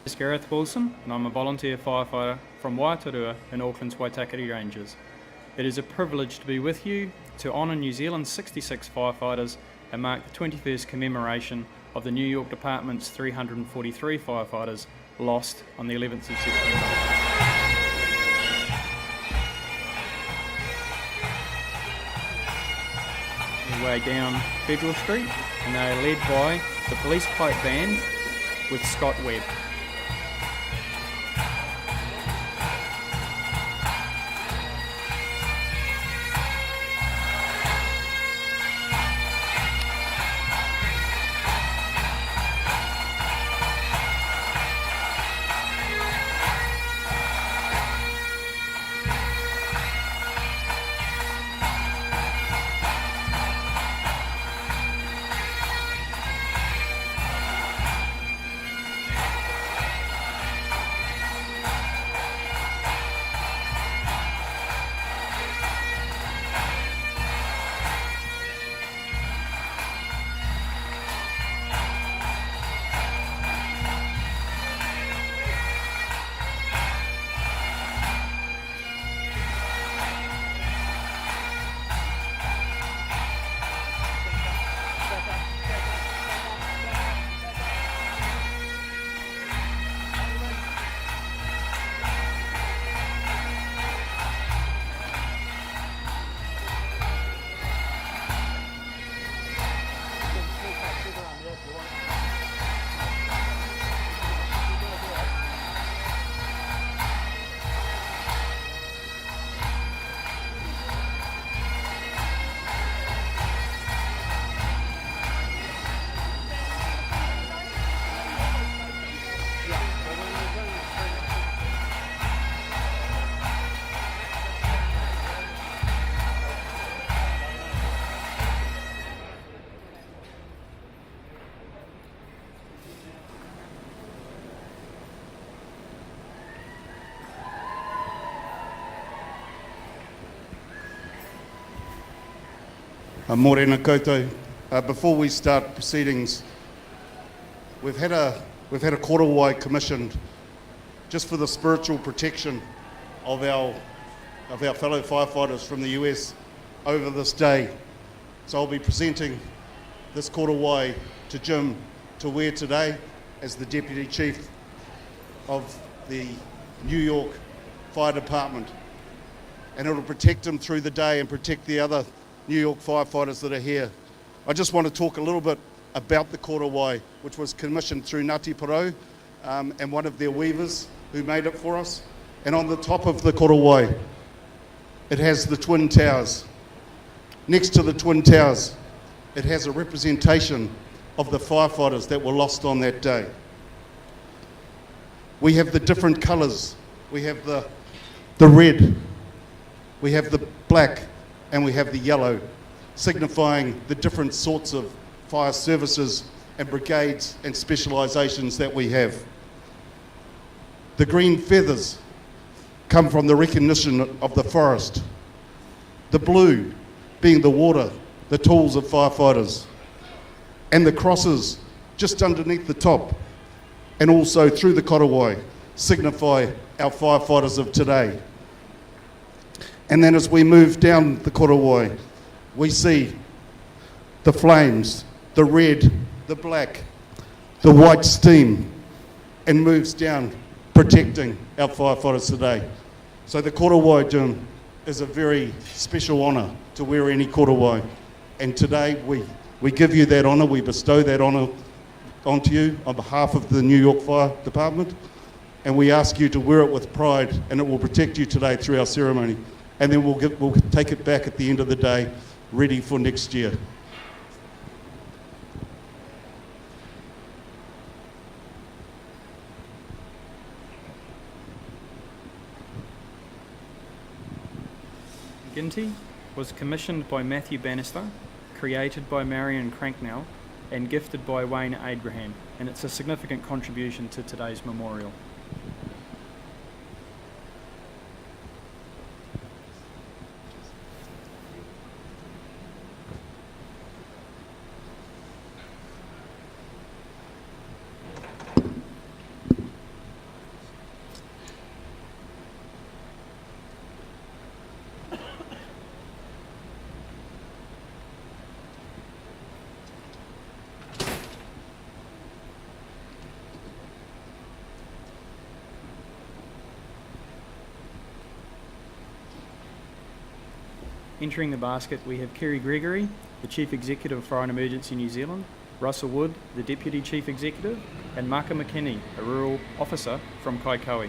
is Gareth Wilson, and I'm a volunteer firefighter from Waitarua in Auckland's Waitakere Ranges. It is a privilege to be with you to honour New Zealand's 66 firefighters and mark the 21st commemoration of the New York Department's 343 firefighters lost on the 11th of September. We're way down Federal Street, and they are led by the Police Pipe Band with Scott Webb. Morena koutou. Before we start proceedings, we've had a Korowai commissioned just for the spiritual protection of our fellow firefighters from the US over this day. So I'll be presenting this Korowai to Jim to wear today as the Deputy Chief of the New York Fire Department, and it'll protect him through the day and protect the other New York firefighters that are here. I just want to talk a little bit about the Korowai, which was commissioned through Ngāti Porou and one of their weavers who made it for us. And on the top of the Korowai, it has the Twin Towers. Next to the Twin Towers, it has a representation of the firefighters that were lost on that day. We have the different colours. We have the red, we have the black, and we have the yellow, signifying the different sorts of fire services and brigades and specialisations that we have. The green feathers come from the recognition of the forest. The blue being the water, the tools of firefighters. And the crosses just underneath the top and also through the Korowai signify our firefighters of today. And then as we move down the Korowai, we see the flames, the red, the black, the white steam, and moves down, protecting our firefighters today. So the Korowai, Jim, is a very special honour to wear any Korowai. And today we give you that honour, we bestow that honour onto you on behalf of the New York Fire Department, and we ask you to wear it with pride, and it will protect you today through our ceremony. And then we'll take it back at the end of the day, ready for next year. Ginty was commissioned by Matthew Bannister, created by Marion Cranknell, and gifted by Wayne Abraham, and it's a significant contribution to today's memorial. Entering the basket, we have Kerry Gregory, the Chief Executive of Fire and Emergency New Zealand, Russell Wood, the Deputy Chief Executive, and Maka McKinney, a Rural Officer from Kaikoui.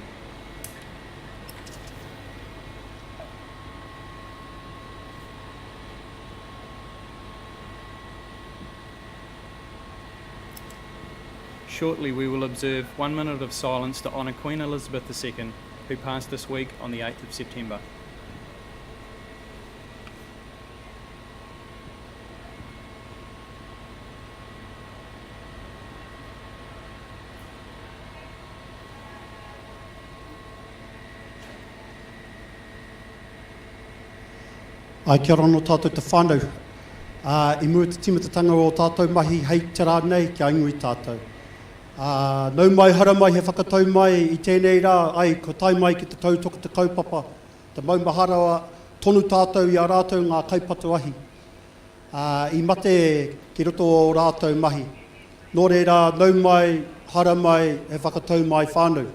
Shortly, we will observe 1 minute of silence to honour Queen Elizabeth II, who passed this week on the 8th of September. Ai kia ora no tātou te whānau. I mua te timatatanga o tātou mahi hei te rā nei ki aingu i tātou. Nau mai hara mai he whakatau mai i tēnei rā, ai ko tai mai ki te tautoko te kaupapa, te maumahara tonu tātou i a rātou ngā kaupatu ahi. I mate ki roto o rātou mahi. Nō reira, nau mai, hara mai, he whakatau mai whānau.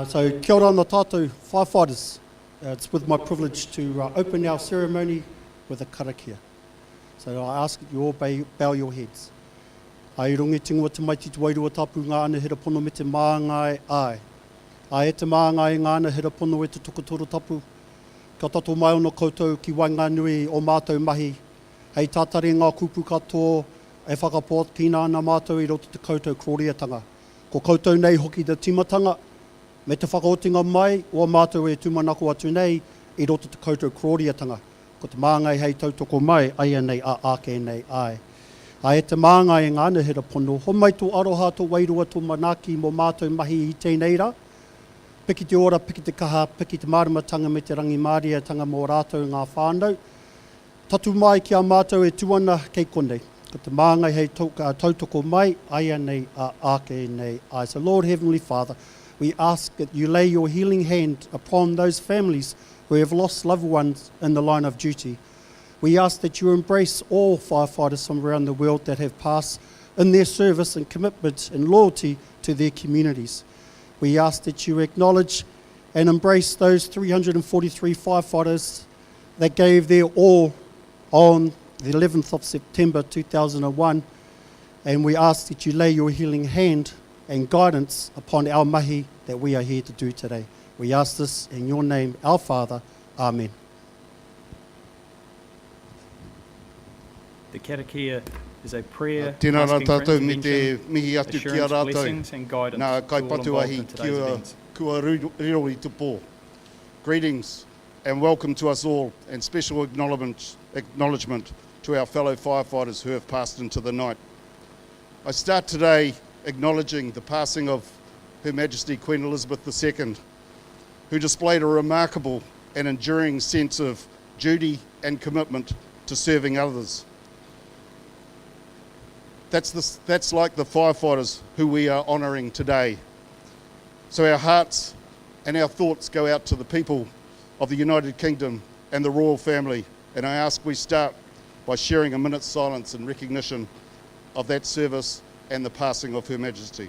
So kia ora no tātou firefighters. It's with my privilege to open our ceremony with a karakia. So I ask that you all bow your heads. Ai rongi tingoa te maiti te wairua tapu ngā ana hira pono me te māngai ai. Ai e te māngai ngā ana hira pono e te tukatoro tapu. Ka tato mai ono koutou ki wainga nui o mātou mahi. Hei tātare ngā kupu katoa e whakapot ki nāna mātou i roto te koutou kroriatanga. Ko koutou nei hoki te timatanga. Me te whakaotinga mai, o mātou e tūmanako atu nei, i roto te koutou kroriatanga. Ko te māngai hei tautoko mai, aia nei a ake nei ai. Ai e te māngai e ngāna hira pono, ho mai tō aroha tō wairua tō manaki mō mātou mahi i tēnei rā. Piki te ora, piki te kaha, piki te māramatanga me te rangi māriatanga mō rātou ngā whānau. Tatu mai ki a mātou e tuana kei konei. Ko te māngai hei tautoko mai, aia nei a ake nei ai. So Lord Heavenly Father, we ask that you lay your healing hand upon those families who have lost loved ones in the line of duty. We ask that you embrace all firefighters from around the world that have passed in their service and commitment and loyalty to their communities. We ask that you acknowledge and embrace those 343 firefighters that gave their all on the 11th of September 2001. And we ask that you lay your healing hand and guidance upon our mahi that we are here to do today. We ask this in your name, our Father. Amen. The karakia is a prayer Tēnā rā asking for tātou me te intervention, mihi atu ki a assurance, rātou. blessings and guidance Nā to all kaipatu involved ahi in today's events. kua riro i tupo. Greetings and welcome to us all, and special acknowledgement to our fellow firefighters who have passed into the night. I start today acknowledging the passing of Her Majesty Queen Elizabeth II, who displayed a remarkable and enduring sense of duty and commitment to serving others. That's like the firefighters who we are honouring today. So our hearts and our thoughts go out to the people of the United Kingdom and the royal family, and I ask we start by sharing a minute's silence in recognition of that service and the passing of Her Majesty.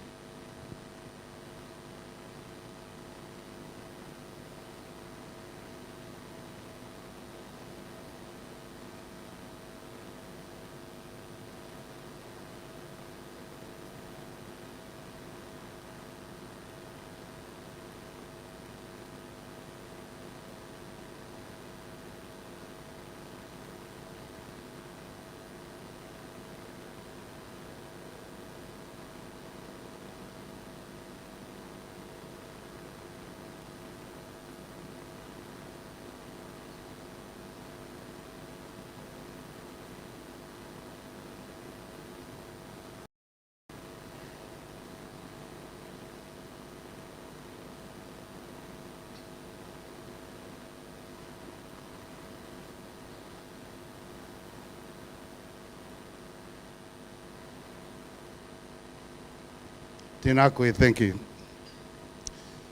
Tēnā koe, thank you.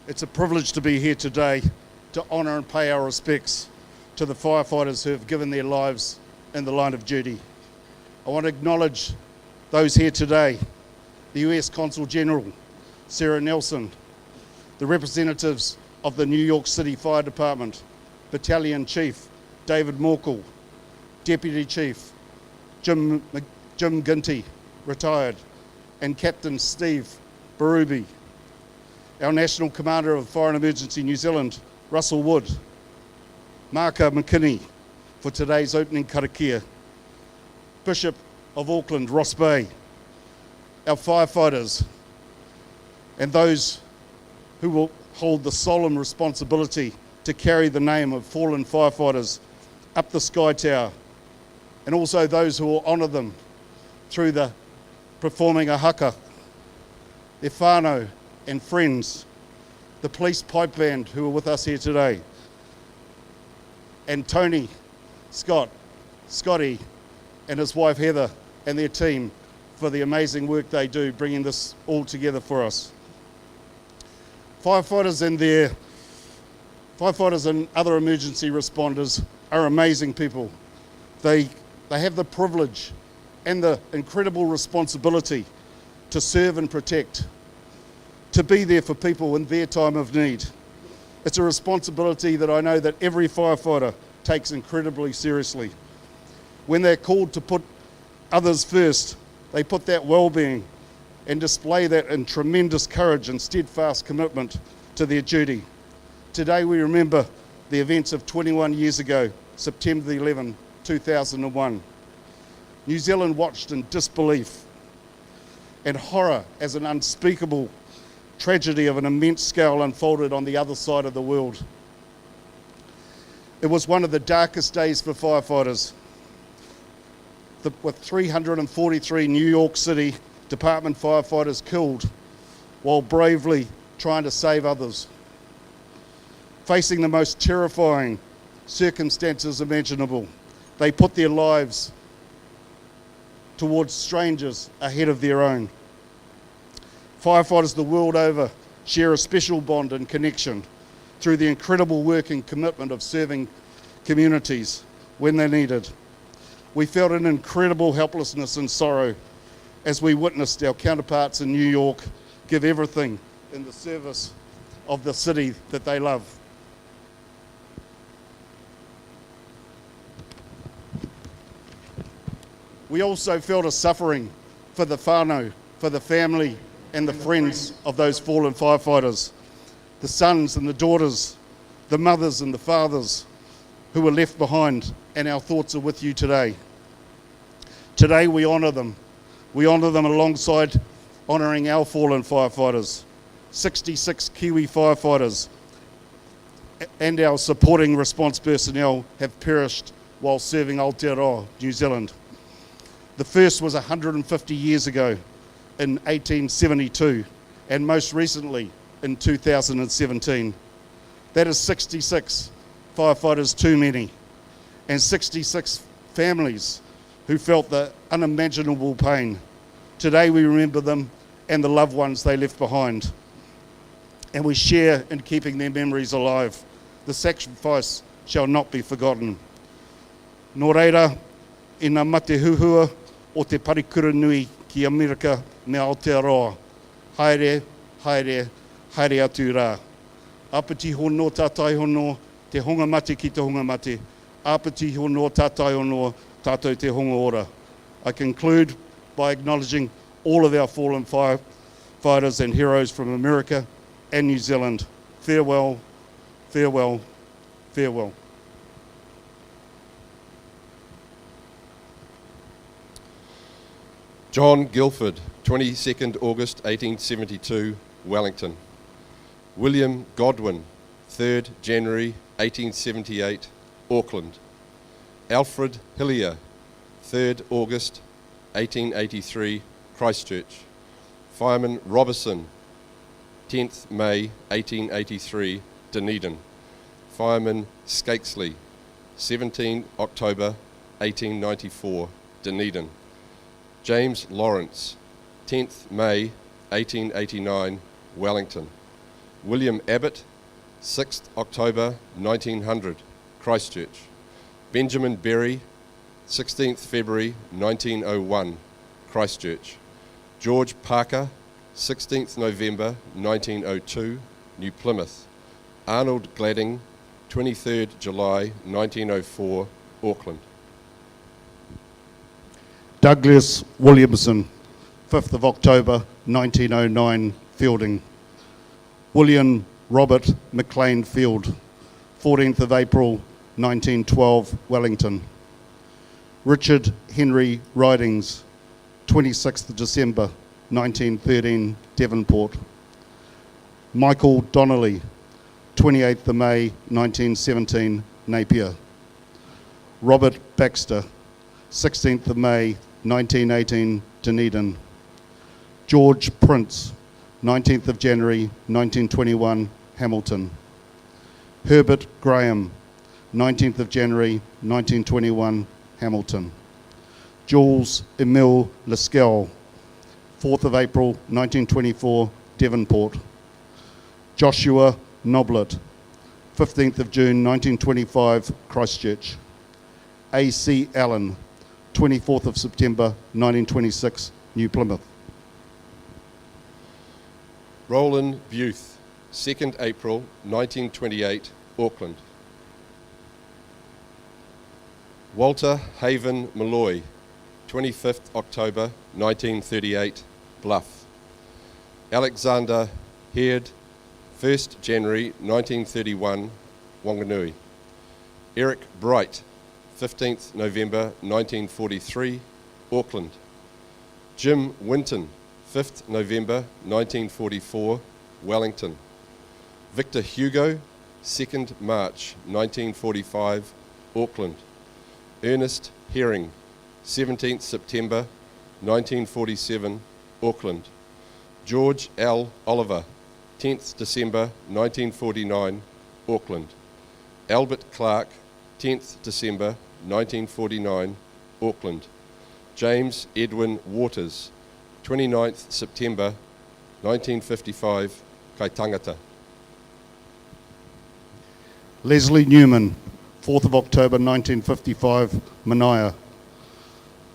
It's a privilege to be here today to honour and pay our respects to the firefighters who have given their lives in the line of duty. I want to acknowledge those here today, the US Consul General, Sarah Nelson, the representatives of the New York City Fire Department, Battalion Chief David Morkel, Deputy Chief, Jim Ginty, retired, and Captain Steve Barubi, our National Commander of Fire and Emergency New Zealand, Russell Wood, Maka McKinney for today's opening karakia, Bishop of Auckland, Ross Bay, our firefighters, and those who will hold the solemn responsibility to carry the name of fallen firefighters up the Sky Tower, and also those who will honour them through the performing a haka, their whānau and friends, the police pipe band who are with us here today, and Tony, Scotty, and his wife Heather and their team for the amazing work they do bringing this all together for us. Firefighters and other emergency responders are amazing people. They have the privilege and the incredible responsibility to serve and protect, to be there for people in their time of need. It's a responsibility that I know that every firefighter takes incredibly seriously. When they're called to put others first, they put that well-being and display that in tremendous courage and steadfast commitment to their duty. Today we remember the events of 21 years ago, September 11, 2001. New Zealand watched in disbelief and horror as an unspeakable tragedy of an immense scale unfolded on the other side of the world. It was one of the darkest days for firefighters, with 343 New York City Department firefighters killed while bravely trying to save others. Facing the most terrifying circumstances imaginable, they put their lives towards strangers ahead of their own. Firefighters the world over share a special bond and connection through the incredible work and commitment of serving communities when they're needed. We felt an incredible helplessness and sorrow as we witnessed our counterparts in New York give everything in the service of the city that they love. We also felt a suffering for the whānau, for the family and the friends of those fallen firefighters, the sons and the daughters, the mothers and the fathers who were left behind, and our thoughts are with you today. Today we honour them. We honour them alongside honouring our fallen firefighters, 66 Kiwi firefighters, and our supporting response personnel have perished while serving Aotearoa, New Zealand. The first was 150 years ago in 1872, and most recently in 2017. That is 66 firefighters too many, and 66 families who felt the unimaginable pain. Today we remember them and the loved ones they left behind, and we share in keeping their memories alive. The sacrifice shall not be forgotten. Nō reira, i ngā mate huhua o te parikura nui ki Amerika me Aotearoa. Haere, haere, haere atu rā. Apati hono tātai hono, te honga mate ki te honga mate. Apati hono tātai hono, tātou te honga ora. I conclude by acknowledging all of our fallen firefighters and heroes from America and New Zealand. Farewell, farewell, farewell. John Guilford, 22nd August 1872, Wellington. William Godwin, 3rd January 1878, Auckland. Alfred Hillier, 3rd August 1883, Christchurch. Fireman Robertson, 10th May 1883, Dunedin. Fireman Skakesley, 17 October 1894, Dunedin. James Lawrence, 10th May 1889, Wellington. William Abbott, 6th October 1900, Christchurch. Benjamin Berry, 16th February 1901, Christchurch. George Parker, 16th November 1902, New Plymouth. Arnold Gladding, 23rd July 1904, Auckland. Douglas Williamson, 5th of October 1909, Fielding. William Robert McLean Field, 14th of April 1912, Wellington. Richard Henry Ridings, 26th of December 1913, Devonport. Michael Donnelly, 28th of May 1917, Napier. Robert Baxter, 16th of May 1918, Dunedin. George Prince, 19th of January 1921, Hamilton. Herbert Graham, 19th of January 1921, Hamilton. Jules Emile Lascelles, 4th of April 1924, Devonport. Joshua Noblet, 15th of June 1925, Christchurch. A.C. Allen, 24th of September 1926, New Plymouth. Roland Buth, 2nd April 1928, Auckland. Walter Haven Malloy, 25th October 1938, Bluff. Alexander Heard, 1st January 1931, Wanganui. Eric Bright, 15th November 1943, Auckland. Jim Winton, 5th November 1944, Wellington. Victor Hugo, 2nd March 1945, Auckland. Ernest Herring, 17th September 1947, Auckland. George L. Oliver, 10th December 1949, Auckland. Albert Clark, 10th December 1949, Auckland. James Edwin Waters, 29th September 1955, Kaitangata. Leslie Newman, 4th of October 1955, Manaia.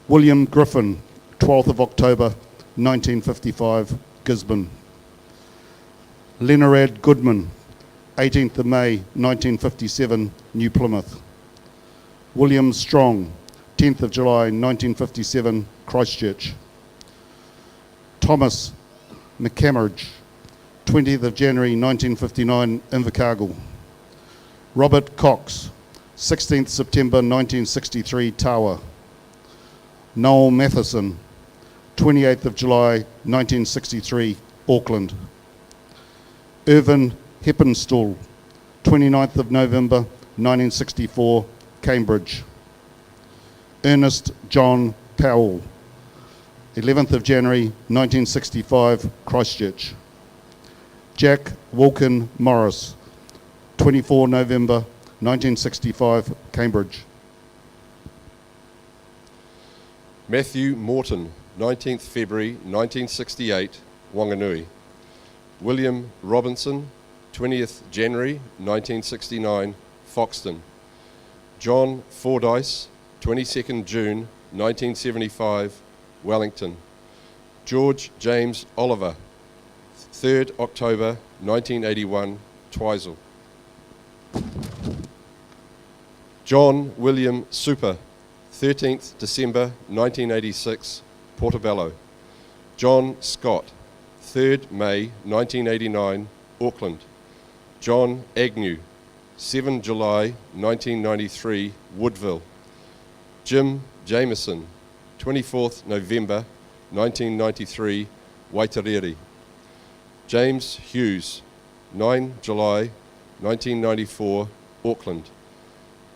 William Griffin, 12th of October 1955, Gisborne. Leonard Goodman, 18th of May 1957, New Plymouth. William Strong, 10th of July 1957, Christchurch. Thomas McCamerage, 20th of January 1959, Invercargill. Robert Cox, 16th September 1963, Tawa. Noel Matheson, 28th of July 1963, Auckland. Irvin Heppenstall, 29th of November 1964, Cambridge. Ernest John Powell, 11th of January 1965, Christchurch. Jack Wilkin Morris, 24 November 1965, Cambridge. Matthew Morton, 19th February 1968, Wanganui. William Robinson, 20th January 1969, Foxton. John Fordyce, 22nd June 1975, Wellington. George James Oliver, 3rd October 1981, Twizel. John William Super, 13th December 1986, Portobello. John Scott, 3rd May 1989, Auckland. John Agnew, 7 July 1993, Woodville. Jim Jameson, 24th November 1993, Waitariri. James Hughes, 9 July 1994, Auckland.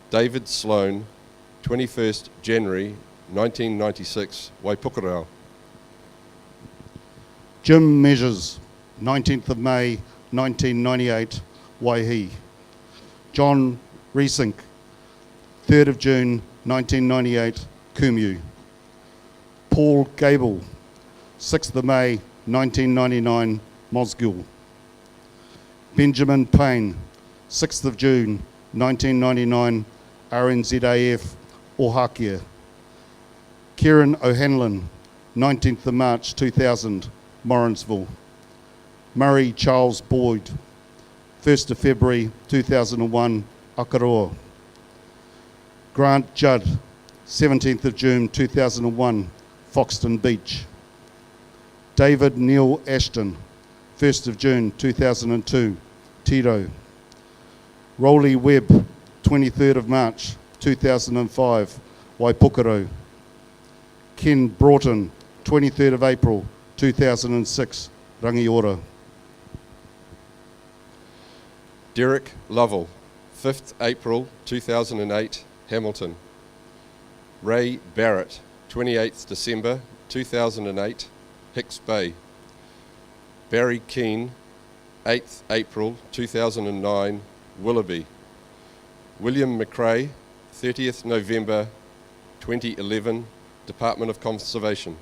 David Sloan, 21st January 1996, Waipukurau. Jim Measures, 19th of May 1998, Waihi. John Reesink, 3rd of June 1998, Kumu. Paul Gable, 6th of May 1999, Mosgiel. Benjamin Payne, 6th of June 1999, RNZAF, Ohakia. Kieran O'Hanlon, 19th of March 2000, Morrinsville. Murray Charles Boyd, 1st of February 2001, Akaroa. Grant Judd, 17th of June 2001, Foxton Beach. David Neil Ashton, 1st of June 2002, Tiro. Rolly Webb, 23rd of March 2005, Waipukaro. Ken Broughton, 23rd of April 2006, Rangiora. Derek Lovell, 5th April 2008, Hamilton. Ray Barrett, 28th December 2008, Hicks Bay. Barry Keane, 8th April 2009, Willoughby. William McRae, 30th November 2011, Department of Conservation.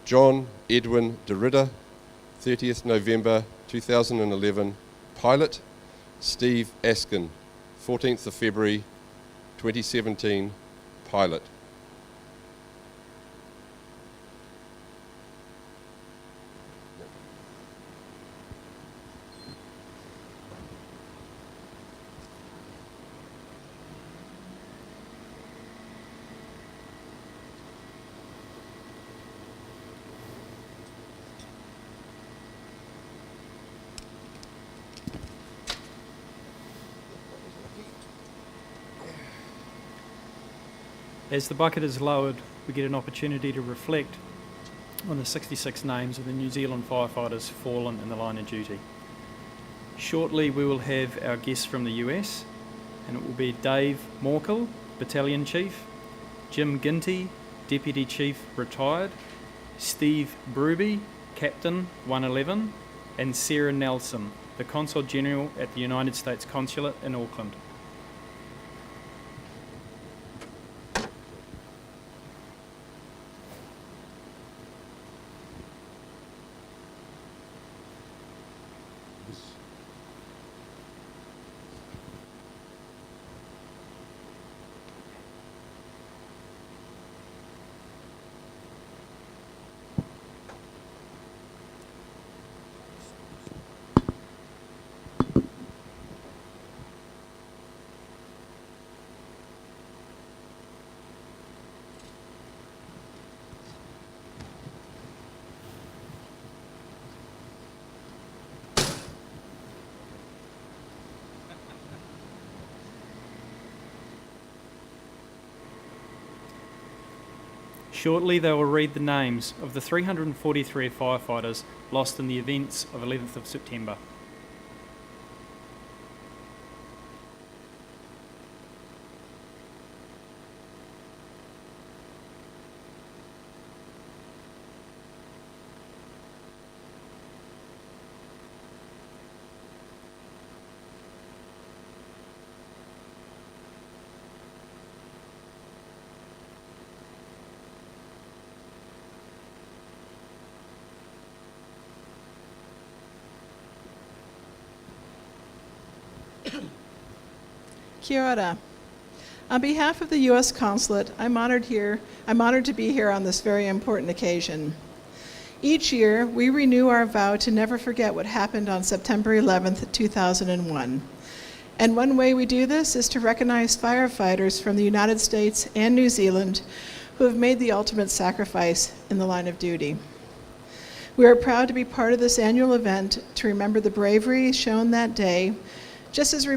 John Edwin DeRidder, 30th November 2011, Pilot. Steve Askin, 14th of February 2017, Pilot. As the bucket is lowered, we get an opportunity to reflect on the 66 names of the New Zealand firefighters fallen in the line of duty. Shortly we will have our guests from the US, and it will be Dave Morkel, Battalion Chief, Jim Ginty, Deputy Chief Retired, Steve Bruby, Captain 111, and Sarah Nelson, the Consul General at the United States Consulate in Auckland. Shortly they will read the names of the 343 firefighters lost in the events of 11th of September. Kia ora. On behalf of the U.S. Consulate, I'm honored to be here on this very important occasion. Each year, we renew our vow to never forget what happened on September 11th, 2001. And one way we do this is to recognize firefighters from the United States and New Zealand who have made the ultimate sacrifice in the line of duty. We are proud to be part of this annual event to remember the bravery shown that day, just as we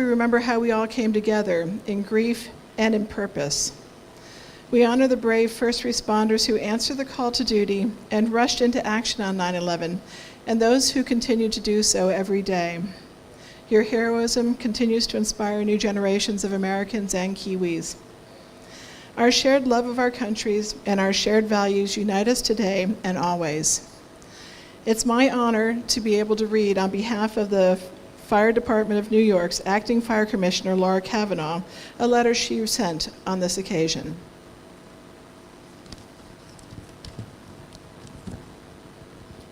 remember how we all came together in grief and in purpose. We honor the brave first responders who answered the call to duty and rushed into action on 9/11, and those who continue to do so every day. Your heroism continues to inspire new generations of Americans and Kiwis. Our shared love of our countries and our shared values unite us today and always. It's my honor to be able to read on behalf of the Fire Department of New York's Acting Fire Commissioner, Laura Kavanaugh, a letter she sent on this occasion.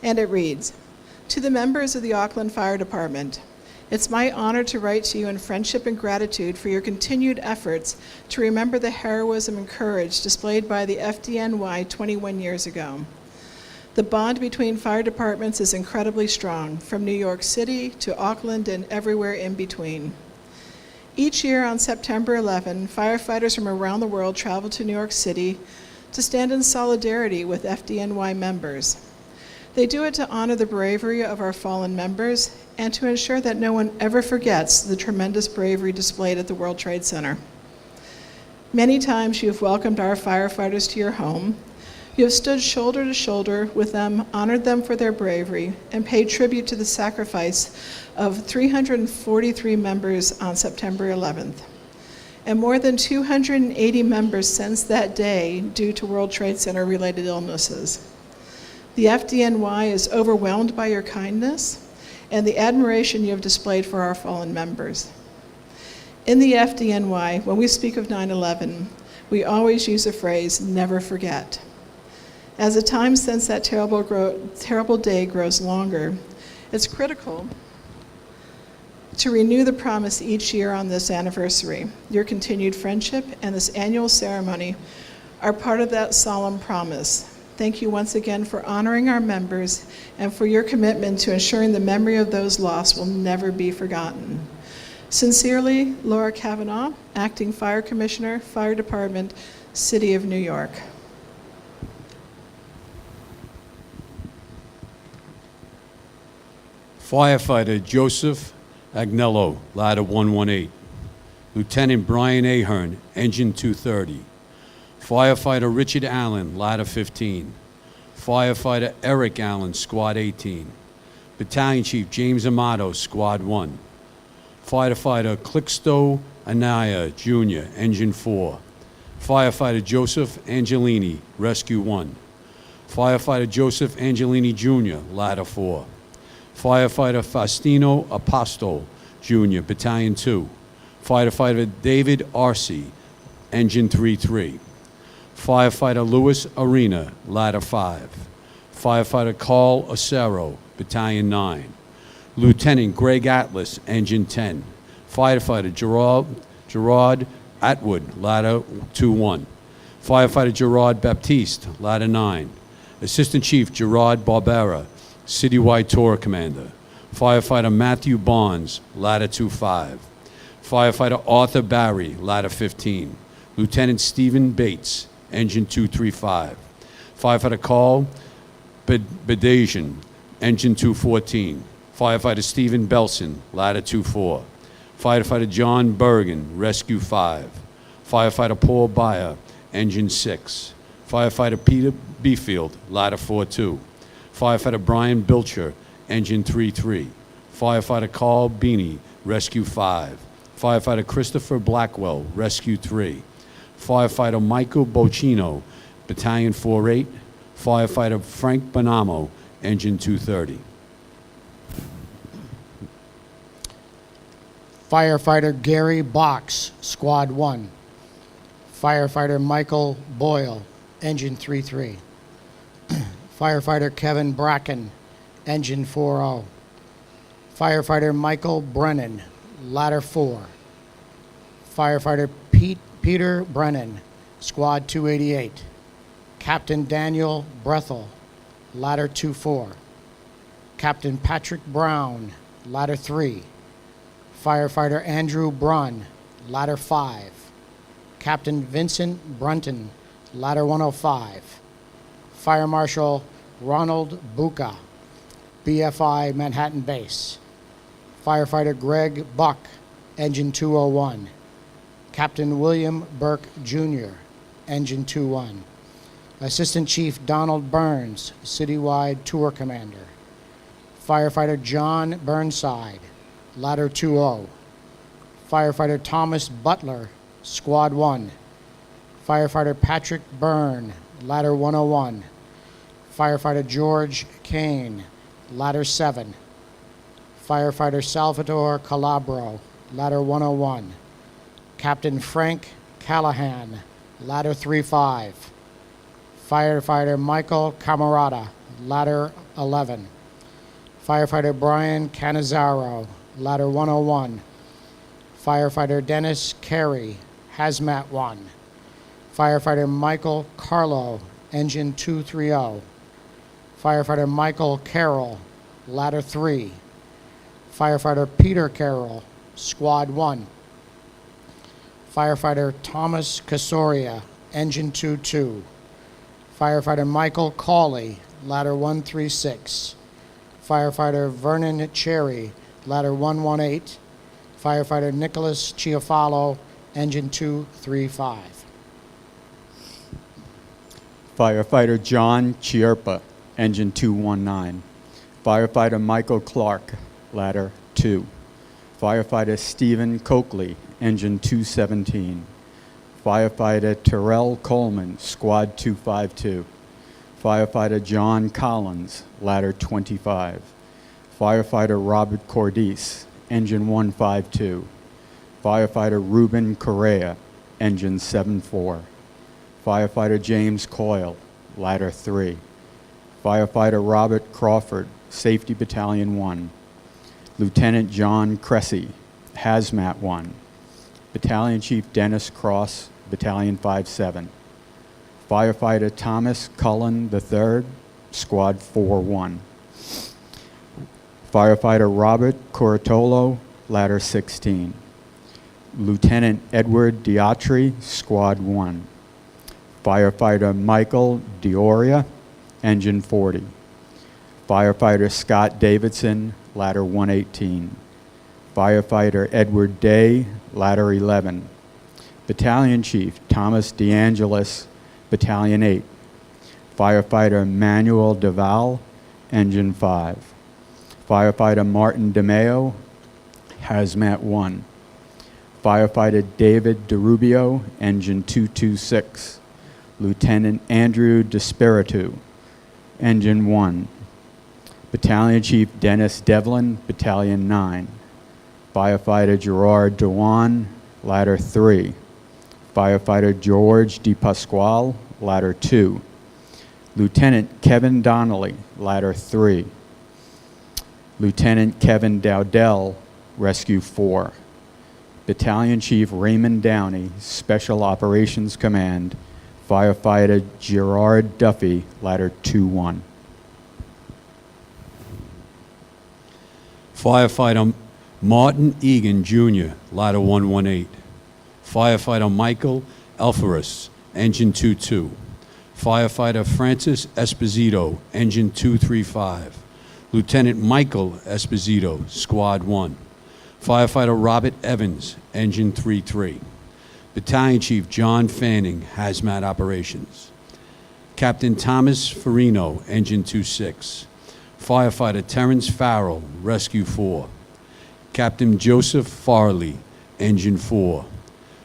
And it reads, "To the members of the Auckland Fire Department, it's my honor to write to you in friendship and gratitude for your continued efforts to remember the heroism and courage displayed by the FDNY 21 years ago. The bond between fire departments is incredibly strong, from New York City to Auckland and everywhere in between. Each year on September 11, firefighters from around the world travel to New York City to stand in solidarity with FDNY members. They do it to honor the bravery of our fallen members and to ensure that no one ever forgets the tremendous bravery displayed at the World Trade Center. Many times you have welcomed our firefighters to your home. You have stood shoulder to shoulder with them, honored them for their bravery, and paid tribute to the sacrifice of 343 members on September 11th, and more than 280 members since that day due to World Trade Center-related illnesses. The FDNY is overwhelmed by your kindness and the admiration you have displayed for our fallen members. In the FDNY, when we speak of 9/11, we always use the phrase, never forget. As the time since that terrible day grows longer, it's critical to renew the promise each year on this anniversary. Your continued friendship and this annual ceremony are part of that solemn promise. Thank you once again for honoring our members and for your commitment to ensuring the memory of those lost will never be forgotten. Sincerely, Laura Kavanaugh, Acting Fire Commissioner, Fire Department, City of New York. Firefighter Joseph Agnello, Ladder 118. Lieutenant Brian Ahern, Engine 230. Firefighter Richard Allen, Ladder 15. Firefighter Eric Allen, Squad 18. Battalion Chief James Amato, Squad 1. Firefighter Clixto Anaya, Jr., Engine 4. Firefighter Joseph Angelini, Rescue 1. Firefighter Joseph Angelini, Jr., Ladder 4. Firefighter Faustino Apostol, Jr., Battalion 2. Firefighter David Arce, Engine 3-3. Firefighter Louis Arena, Ladder 5. Firefighter Carl Acero, Battalion 9. Lieutenant Greg Atlas, Engine 10. Firefighter Gerard Atwood, Ladder 2-1. Firefighter Gerard Baptiste, Ladder 9. Assistant Chief Gerard Barbera, Citywide Tour Commander. Firefighter Matthew Barnes, Ladder 2-5. Firefighter Arthur Barry, Ladder 15. Lieutenant Stephen Bates, Engine 235. Firefighter Carl Bedazian, Engine 214. Firefighter Stephen Belson, Ladder 24. Firefighter John Bergen, Rescue 5. Firefighter Paul Bayer, Engine 6. Firefighter Peter Beefield, Ladder 42. Firefighter Brian Bilcher, Engine 3-3. Firefighter Carl Beanie, Rescue 5. Firefighter Christopher Blackwell, Rescue 3. Firefighter Michael Bocchino, Battalion 4-8. Firefighter Frank Bonamo, Engine 230. Firefighter Gary Box, Squad 1. Firefighter Michael Boyle, Engine 3-3. Firefighter Kevin Bracken, Engine 4-0. Firefighter Michael Brennan, Ladder 4. Firefighter Peter Brennan, Squad 288. Captain Daniel Brethel, Ladder 2-4. Captain Patrick Brown, Ladder 3. Firefighter Andrew Brunn, Ladder 5. Captain Vincent Brunton, Ladder 105. Fire Marshal Ronald Buca, BFI Manhattan Base. Firefighter Greg Buck, Engine 201. Captain William Burke, Jr., Engine 21. Assistant Chief Donald Burns, Citywide Tour Commander. Firefighter John Burnside, Ladder 20. Firefighter Thomas Butler, Squad 1. Firefighter Patrick Byrne, Ladder 101. Firefighter George Kane, Ladder 7. Firefighter Salvatore Calabro, Ladder 101. Captain Frank Callahan, Ladder 3-5. Firefighter Michael Camarada, Ladder 11. Firefighter Brian Canizaro, Ladder 101. Firefighter Dennis Carey, Hazmat 1. Firefighter Michael Carlo, Engine 230. Firefighter Michael Carroll, Ladder 3. Firefighter Peter Carroll, Squad 1. Firefighter Thomas Casoria, Engine 22. Firefighter Michael Cawley, Ladder 136. Firefighter Vernon Cherry, Ladder 118. Firefighter Nicholas Chiafalo, Engine 235. Firefighter John Chierpa, Engine 219. Firefighter Michael Clark, Ladder 2. Firefighter Stephen Coakley, Engine 217. Firefighter Terrell Coleman, Squad 252. Firefighter John Collins, Ladder 25. Firefighter Robert Cordice, Engine 152. Firefighter Ruben Correa, Engine 74. Firefighter James Coyle, Ladder 3. Firefighter Robert Crawford, Safety Battalion 1. Lieutenant John Cressy, Hazmat 1. Battalion Chief Dennis Cross, Battalion 57. Firefighter Thomas Cullen III, Squad 41. Firefighter Robert Cortolo, Ladder 16. Lieutenant Edward Diatri, Squad 1. Firefighter Michael Dioria, Engine 40. Firefighter Scott Davidson, Ladder 118. Firefighter Edward Day, Ladder 11. Battalion Chief Thomas DeAngelis, Battalion 8. Firefighter Manuel Deval, Engine 5. Firefighter Martin DeMeo, Hazmat 1. Firefighter David DeRubio, Engine 226. Lieutenant Andrew DeSpiritu, Engine 1. Battalion Chief Dennis Devlin, Battalion 9. Firefighter Gerard Dewan, Ladder 3. Firefighter George DePasquale, Ladder 2. Lieutenant Kevin Donnelly, Ladder 3. Lieutenant Kevin Dowdell, Rescue 4. Battalion Chief Raymond Downey, Special Operations Command. Firefighter Gerard Duffy, Ladder 2-1. Firefighter Martin Egan, Jr., Ladder 118. Firefighter Michael Alferus, Engine 22. Firefighter Francis Esposito, Engine 235. Lieutenant Michael Esposito, Squad 1. Firefighter Robert Evans, Engine 33. Battalion Chief John Fanning, Hazmat Operations. Captain Thomas Farino, Engine 26. Firefighter Terrence Farrell, Rescue 4. Captain Joseph Farley, Engine 4.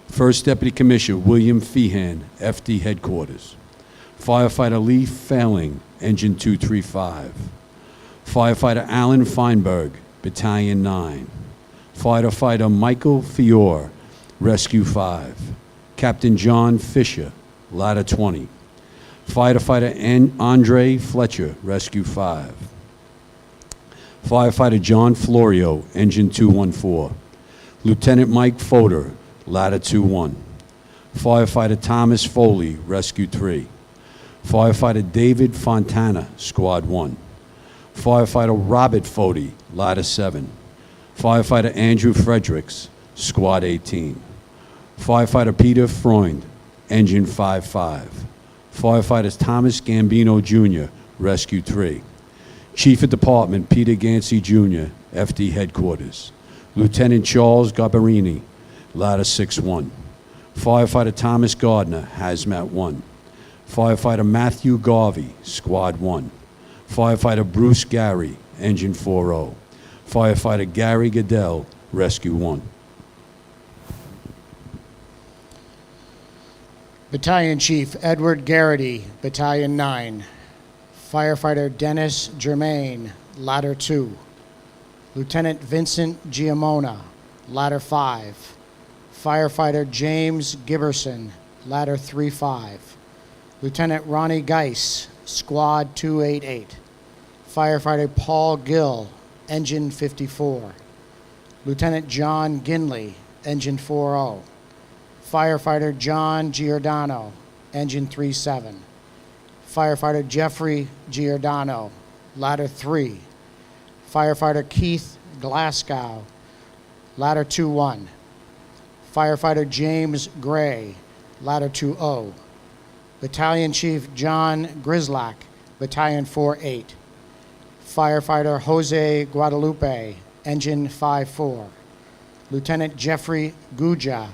First Deputy Commissioner William Feehan, FD Headquarters. Firefighter Lee Failing, Engine 235. Firefighter Alan Feinberg, Battalion 9. Firefighter Michael Fior, Rescue 5. Captain John Fisher, Ladder 20. Firefighter Andre Fletcher, Rescue 5. Firefighter John Florio, Engine 214. Lieutenant Mike Fodor, Ladder 21. Firefighter Thomas Foley, Rescue 3. Firefighter David Fontana, Squad 1. Firefighter Robert Fody, Ladder 7. Firefighter Andrew Fredericks, Squad 18. Firefighter Peter Freund, Engine 55. Firefighters Thomas Gambino Jr., Rescue 3. Chief of Department Peter Gansey Jr., FD Headquarters. Lieutenant Charles Garbarini, Ladder 6-1. Firefighter Thomas Gardner, Hazmat 1. Firefighter Matthew Garvey, Squad 1. Firefighter Bruce Gary, Engine 40. Firefighter Gary Goodell, Rescue 1. Battalion Chief Edward Garrity, Battalion 9. Firefighter Dennis Germain, Ladder 2. Lieutenant Vincent Giamona, Ladder 5. Firefighter James Giberson, Ladder 3-5. Lieutenant Ronnie Geis, Squad 288. Firefighter Paul Gill, Engine 54. Lieutenant John Ginley, Engine 40. Firefighter John Giordano, Engine 37. Firefighter Jeffrey Giordano, Ladder 3. Firefighter Keith Glasgow, Ladder 2-1. Firefighter James Gray, Ladder 2-0. Battalion Chief John Grislack, Battalion 4-8. Firefighter Jose Guadalupe, Engine 5-4. Lieutenant Jeffrey Guja,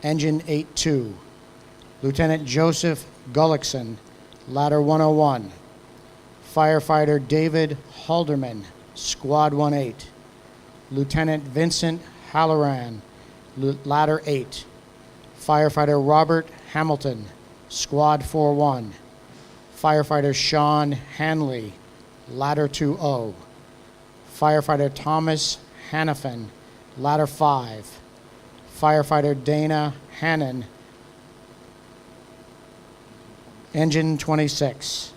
Engine 8-2. Lieutenant Joseph Gullickson, Ladder 101. Firefighter David Halderman, Squad 1-8. Lieutenant Vincent Halloran, Ladder 8. Firefighter Robert Hamilton, Squad 4-1. Firefighter Sean Hanley, Ladder 2-0. Firefighter Thomas Hannafin, Ladder 5. Firefighter Dana Hannon, Engine 26.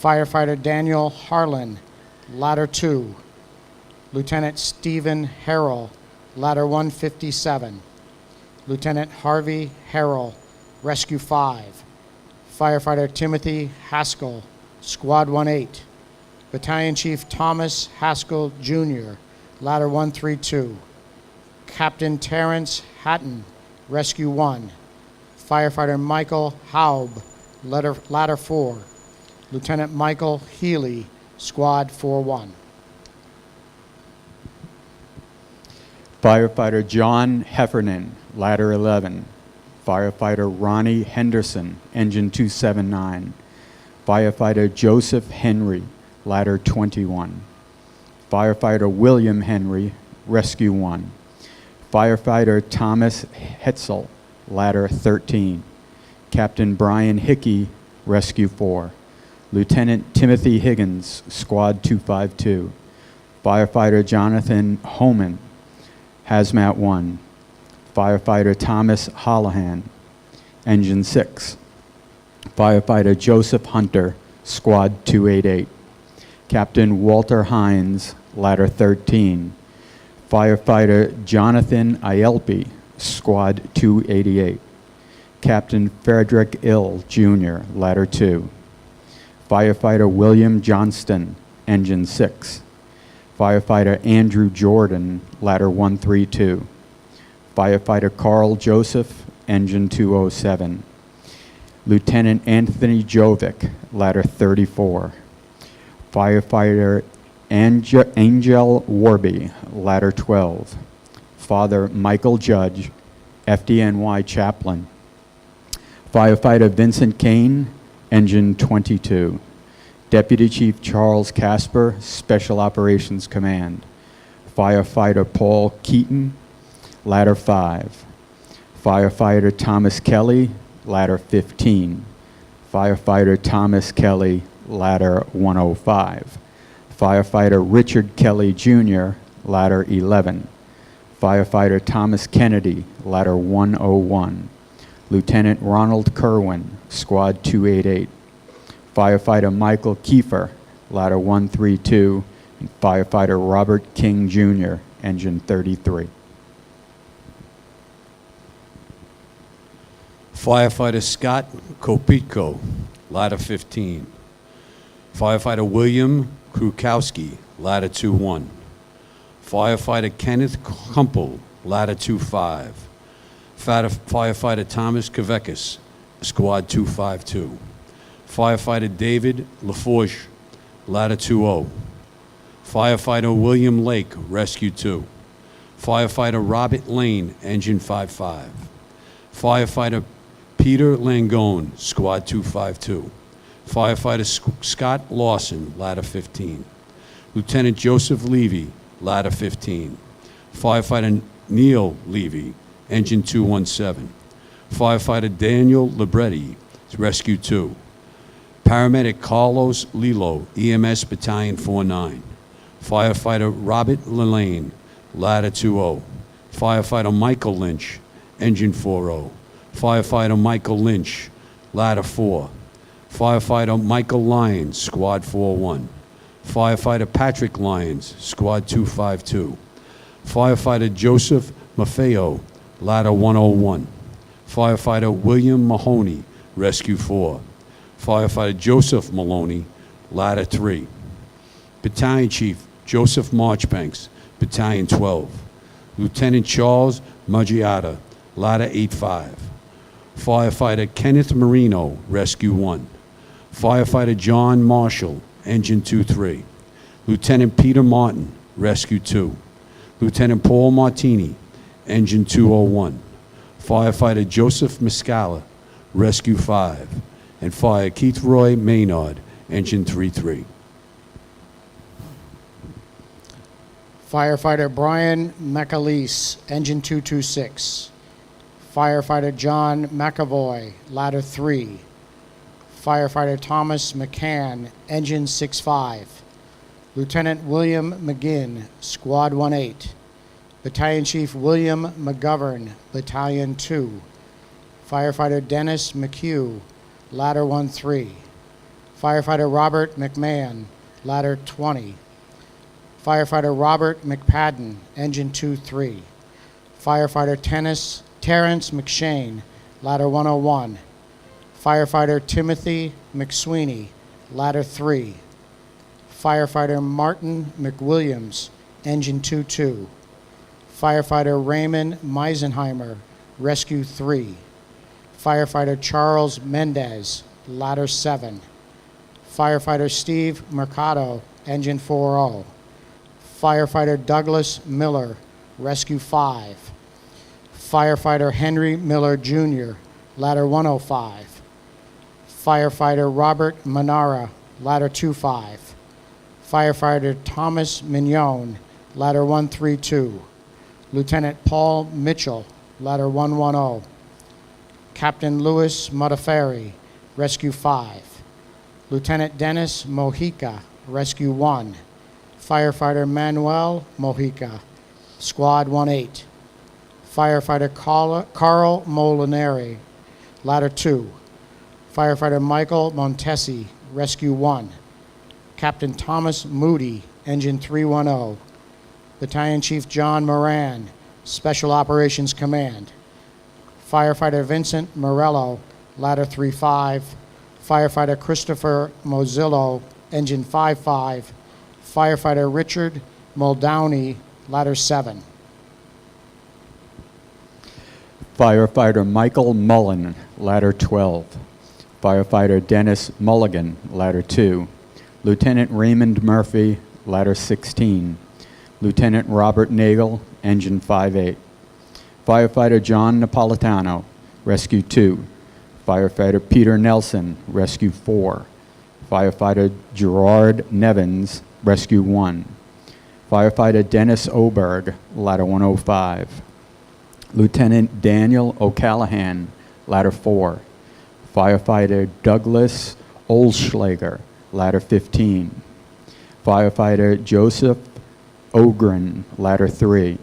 Firefighter Daniel Harlan, Ladder 2. Lieutenant Stephen Harrell, Ladder 157. Lieutenant Harvey Harrell, Rescue 5. Firefighter Timothy Haskell, Squad 1-8. Battalion Chief Thomas Haskell Jr., Ladder 132. Captain Terrence Hatton, Rescue 1. Firefighter Michael Haub, Ladder 4. Lieutenant Michael Healy, Squad 4-1. Firefighter John Heffernan, Ladder 11. Firefighter Ronnie Henderson, Engine 279. Firefighter Joseph Henry, Ladder 21. Firefighter William Henry, Rescue 1. Firefighter Thomas Hetzel, Ladder 13. Captain Brian Hickey, Rescue 4. Lieutenant Timothy Higgins, Squad 252. Firefighter Jonathan Homan, Hazmat 1. Firefighter Thomas Hollahan, Engine 6. Firefighter Joseph Hunter, Squad 288. Captain Walter Hines, Ladder 13. Firefighter Jonathan Ielpi, Squad 288. Captain Frederick Ill, Jr., Ladder 2. Firefighter William Johnston, Engine 6. Firefighter Andrew Jordan, Ladder 132. Firefighter Carl Joseph, Engine 207. Lieutenant Anthony Jovic, Ladder 34. Firefighter Angel Warby, Ladder 12. Father Michael Judge, FDNY Chaplain. Firefighter Vincent Kane, Engine 22. Deputy Chief Charles Casper, Special Operations Command. Firefighter Paul Keaton, Ladder 5. Firefighter Thomas Kelly, Ladder 15. Firefighter Thomas Kelly, Ladder 105. Firefighter Richard Kelly Jr., Ladder 11. Firefighter Thomas Kennedy, Ladder 101. Lieutenant Ronald Kerwin, Squad 288. Firefighter Michael Kiefer, Ladder 132. And Firefighter Robert King Jr., Engine 33. Firefighter Scott Kopitko, Ladder 15. Firefighter William Krukowski, Ladder 2-1. Firefighter Kenneth Kumpel, Ladder 2-5. Firefighter Thomas Kavekis, Squad 252. Firefighter David LaForge, Ladder 2-0. Firefighter William Lake, Rescue 2. Firefighter Robert Lane, Engine 5-5. Firefighter Peter Langone, Squad 252. Firefighter Scott Lawson, Ladder 15. Lieutenant Joseph Levy, Ladder 15. Firefighter Neil Levy, Engine 217. Firefighter Daniel Libretti, Rescue 2. Paramedic Carlos Lilo, EMS Battalion 49. Firefighter Robert Lelane, Ladder 20. Firefighter Michael Lynch, Engine 40. Firefighter Michael Lynch, Ladder 4. Firefighter Michael Lyons, Squad 41. Firefighter Patrick Lyons, Squad 252. Firefighter Joseph Maffeo, Ladder 101. Firefighter William Mahoney, Rescue 4. Firefighter Joseph Maloney, Ladder 3. Battalion Chief Joseph Marchbanks, Battalion 12. Lieutenant Charles Maggiata, Ladder 85. Firefighter Kenneth Marino, Rescue 1. Firefighter John Marshall, Engine 2-3. Lieutenant Peter Martin, Rescue 2. Lieutenant Paul Martini, Engine 201. Firefighter Joseph Miscala, Rescue 5. And Fire Keith Roy Maynard, Engine 3-3. Firefighter Brian McAleese, Engine 226. Firefighter John McAvoy, Ladder 3. Firefighter Thomas McCann, Engine 6-5. Lieutenant William McGinn, Squad 1-8. Battalion Chief William McGovern, Battalion 2. Firefighter Dennis McHugh, Ladder 1-3. Firefighter Robert McMahon, Ladder 20. Firefighter Robert McPadden, Engine 2-3. Firefighter Terrence McShane, Ladder 101. Firefighter Timothy McSweeney, Ladder 3. Firefighter Martin McWilliams, Engine 2-2. Firefighter Raymond Meisenheimer, Rescue 3. Firefighter Charles Mendez, Ladder 7. Firefighter Steve Mercado, Engine 4-0. Firefighter Douglas Miller, Rescue 5. Firefighter Henry Miller Jr., Ladder 105. Firefighter Robert Manara, Ladder 25. Firefighter Thomas Mignon, Ladder 132. Lieutenant Paul Mitchell, Ladder 110. Captain Louis Modafferi, Rescue 5. Lieutenant Dennis Mojica, Rescue 1. Firefighter Manuel Mojica, Squad 1-8. Firefighter Carl Molinari, Ladder 2. Firefighter Michael Montesi, Rescue 1. Captain Thomas Moody, Engine 310. Battalion Chief John Moran, Special Operations Command. Firefighter Vincent Morello, Ladder 3-5. Firefighter Christopher Mozillo, Engine 5-5. Firefighter Richard Muldowney, Ladder 7. Firefighter Michael Mullen, Ladder 12. Firefighter Dennis Mulligan, Ladder 2. Lieutenant Raymond Murphy, Ladder 16. Lieutenant Robert Nagel, Engine 5-8. Firefighter John Napolitano, Rescue 2. Firefighter Peter Nelson, Rescue 4. Firefighter Gerard Nevins, Rescue 1. Firefighter Dennis Oberg, Ladder 105. Lieutenant Daniel O'Callahan, Ladder 4. Firefighter Douglas Olschlager, Ladder 15. Firefighter Joseph Ogren, Ladder 3.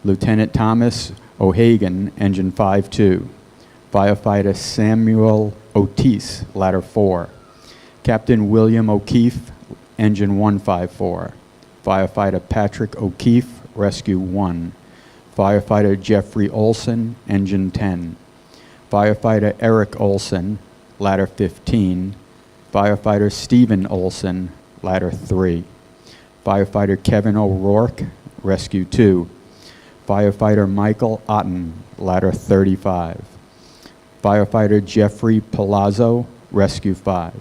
Lieutenant Thomas O'Hagan, Engine 5-2. Firefighter Samuel Otis, Ladder 4. Captain William O'Keefe, Engine 154. Firefighter Patrick O'Keefe, Rescue 1. Firefighter Jeffrey Olson, Engine 10. Firefighter Eric Olson, Ladder 15. Firefighter Stephen Olson, Ladder 3. Firefighter Kevin O'Rourke, Rescue 2. Firefighter Michael Otten, Ladder 35. Firefighter Jeffrey Palazzo, Rescue 5.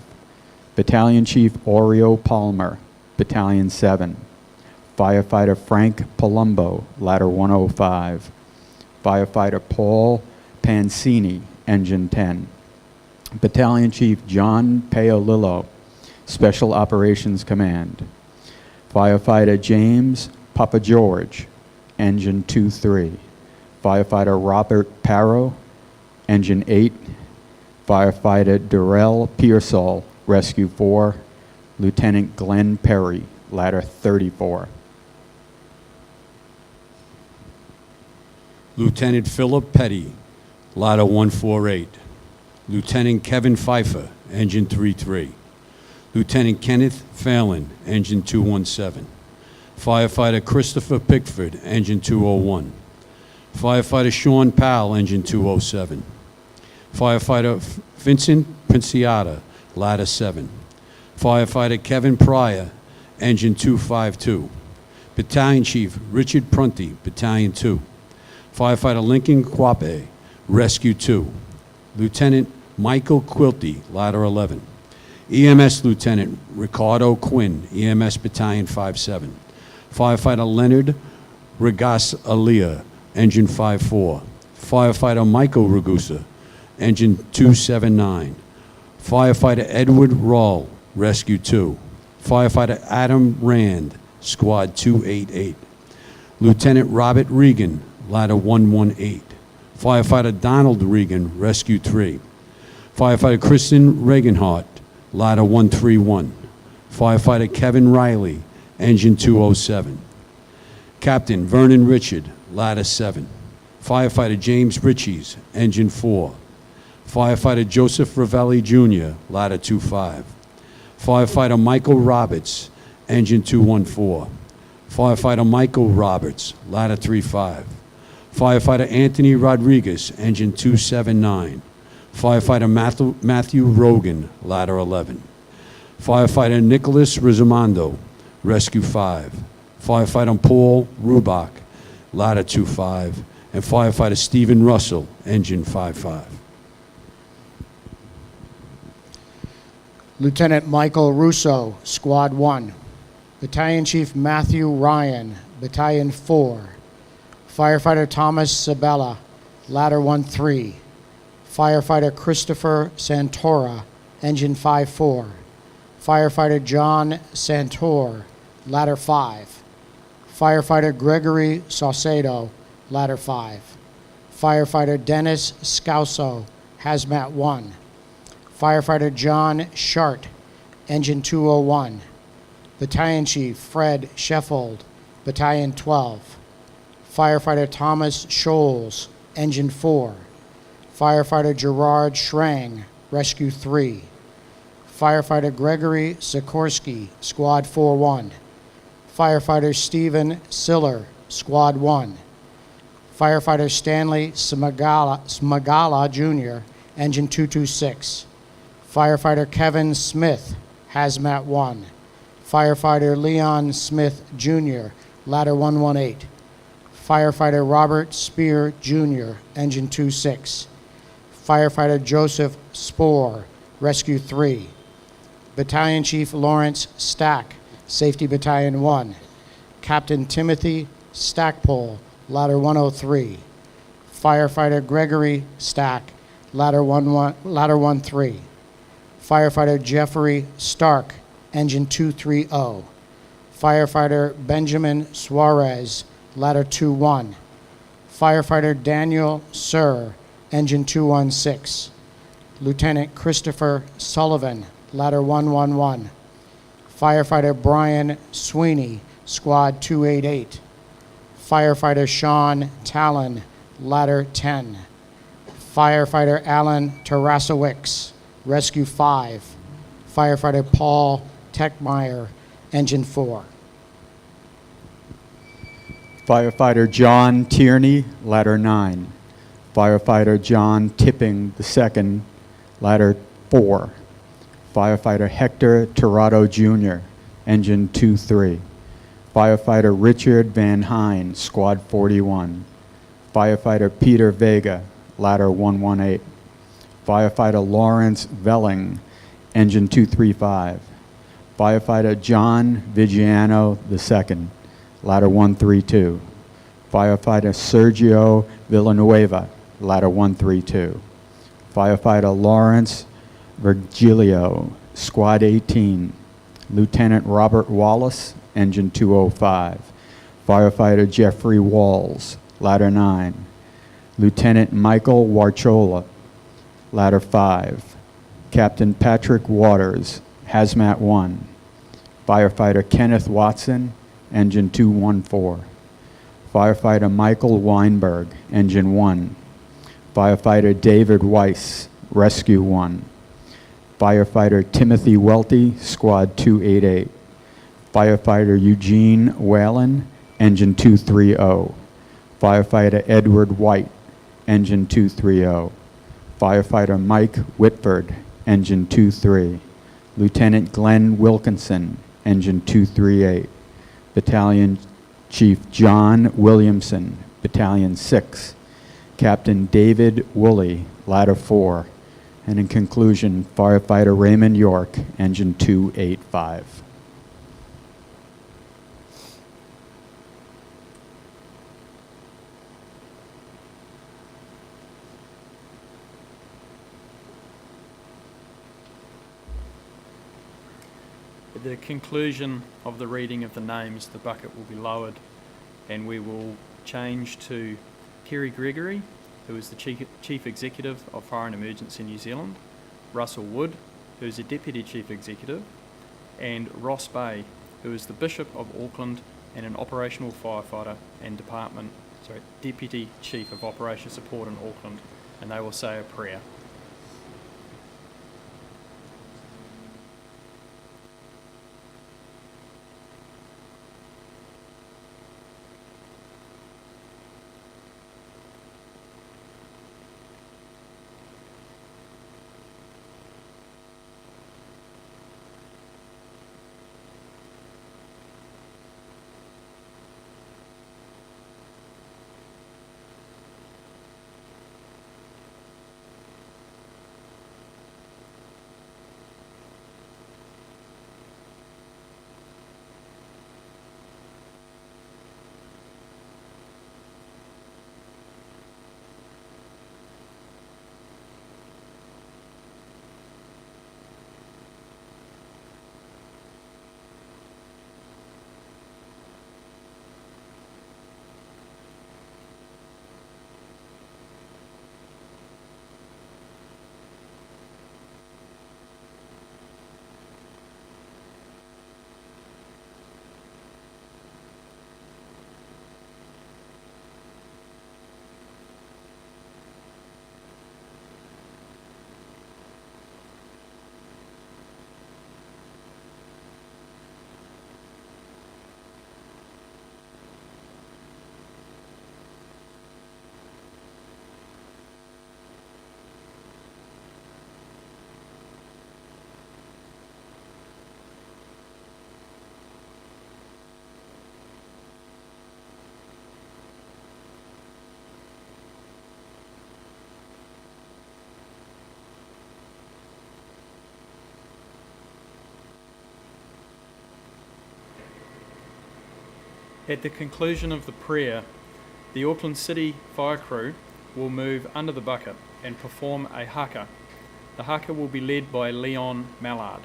Battalion Chief Oreo Palmer, Battalion 7. Firefighter Frank Palumbo, Ladder 105. Firefighter Paul Pansini, Engine 10. Battalion Chief John Paolillo, Special Operations Command. Firefighter James Papageorge, Engine 2-3. Firefighter Robert Parrow, Engine 8. Firefighter Darrell Pearsall, Rescue 4. Lieutenant Glenn Perry, Ladder 34. Lieutenant Philip Petty, Ladder 148. Lieutenant Kevin Pfeiffer, Engine 3-3. Lieutenant Kenneth Phelan, Engine 217. Firefighter Christopher Pickford, Engine 201. Firefighter Sean Powell, Engine 207. Firefighter Vincent Princiata, Ladder 7. Firefighter Kevin Pryor, Engine 252. Battalion Chief Richard Prunty, Battalion 2. Firefighter Lincoln Quape, Rescue 2. Lieutenant Michael Quilty, Ladder 11. EMS Lieutenant Ricardo Quinn, EMS Battalion 57. Firefighter Leonard Regas Alia, Engine 54. Firefighter Michael Ragusa, Engine 279. Firefighter Edward Rawl, Rescue 2. Firefighter Adam Rand, Squad 288. Lieutenant Robert Regan, Ladder 118. Firefighter Donald Regan, Rescue 3. Firefighter Kristen Regenhart, Ladder 131. Firefighter Kevin Riley, Engine 207. Captain Vernon Richard, Ladder 7. Firefighter James Richies, Engine 4. Firefighter Joseph Ravelli Jr., Ladder 25. Firefighter Michael Roberts, Engine 214. Firefighter Michael Roberts, Ladder 35. Firefighter Anthony Rodriguez, Engine 279. Firefighter Matthew Rogan, Ladder 11. Firefighter Nicholas Rizamando, Rescue 5. Firefighter Paul Rubach, Ladder 25. And Firefighter Stephen Russell, Engine 55. Lieutenant Michael Russo, Squad 1. Battalion Chief Matthew Ryan, Battalion 4. Firefighter Thomas Sabella, Ladder 13. Firefighter Christopher Santora, Engine 54. Firefighter John Santor, Ladder 5. Firefighter Gregory Saucedo, Ladder 5. Firefighter Dennis Scauso, Hazmat 1. Firefighter John Shart, Engine 201. Battalion Chief Fred Sheffold, Battalion 12. Firefighter Thomas Scholes, Engine 4. Firefighter Gerard Schrang, Rescue 3. Firefighter Gregory Sikorsky, Squad 41. Firefighter Stephen Siller, Squad 1. Firefighter Stanley Smagala Jr., Engine 226. Firefighter Kevin Smith, Hazmat 1. Firefighter Leon Smith Jr., Ladder 118. Firefighter Robert Spear Jr., Engine 26. Firefighter Joseph Spoor, Rescue 3. Battalion Chief Lawrence Stack, Safety Battalion 1. Captain Timothy Stackpole, Ladder 103. Firefighter Gregory Stack, Ladder 13. Firefighter Jeffrey Stark, Engine 230. Firefighter Benjamin Suarez, Ladder 21. Firefighter Daniel Sir, Engine 216. Lieutenant Christopher Sullivan, Ladder 111. Firefighter Brian Sweeney, Squad 288. Firefighter Sean Talon, Ladder 10. Firefighter Alan Tarasowicz, Rescue 5. Firefighter Paul Techmeyer, Engine 4. Firefighter John Tierney, Ladder 9. Firefighter John Tipping II, Ladder 4. Firefighter Hector Tirado Jr., Engine 23. Firefighter Richard Van Hine, Squad 41. Firefighter Peter Vega, Ladder 118. Firefighter Lawrence Velling, Engine 235. Firefighter John Vigiano II, Ladder 132. Firefighter Sergio Villanueva, Ladder 132. Firefighter Lawrence Virgilio, Squad 18. Lieutenant Robert Wallace, Engine 205. Firefighter Jeffrey Walls, Ladder 9. Lieutenant Michael Warchola, Ladder 5. Captain Patrick Waters, Hazmat 1. Firefighter Kenneth Watson, Engine 214. Firefighter Michael Weinberg, Engine 1. Firefighter David Weiss, Rescue 1. Firefighter Timothy Welty, Squad 288. Firefighter Eugene Whalen, Engine 230. Firefighter Edward White, Engine 230. Firefighter Mike Whitford, Engine 23. Lieutenant Glenn Wilkinson, Engine 238. Battalion Chief John Williamson, Battalion 6, Captain David Woolley, Ladder 4, and in conclusion, Firefighter Raymond York, Engine 285. At the conclusion of the reading of the names, the bucket will be lowered and we will change to Kerry Gregory, who is the Chief Executive of Fire and Emergency New Zealand, Russell Wood, who is the Deputy Chief Executive, and Ross Bay, who is the Bishop of Auckland and an operational firefighter and Deputy Chief of Operation Support in Auckland, and they will say a prayer. At the conclusion of the prayer, the Auckland City Fire Crew will move under the bucket and perform a haka. The haka will be led by Leon Mallard.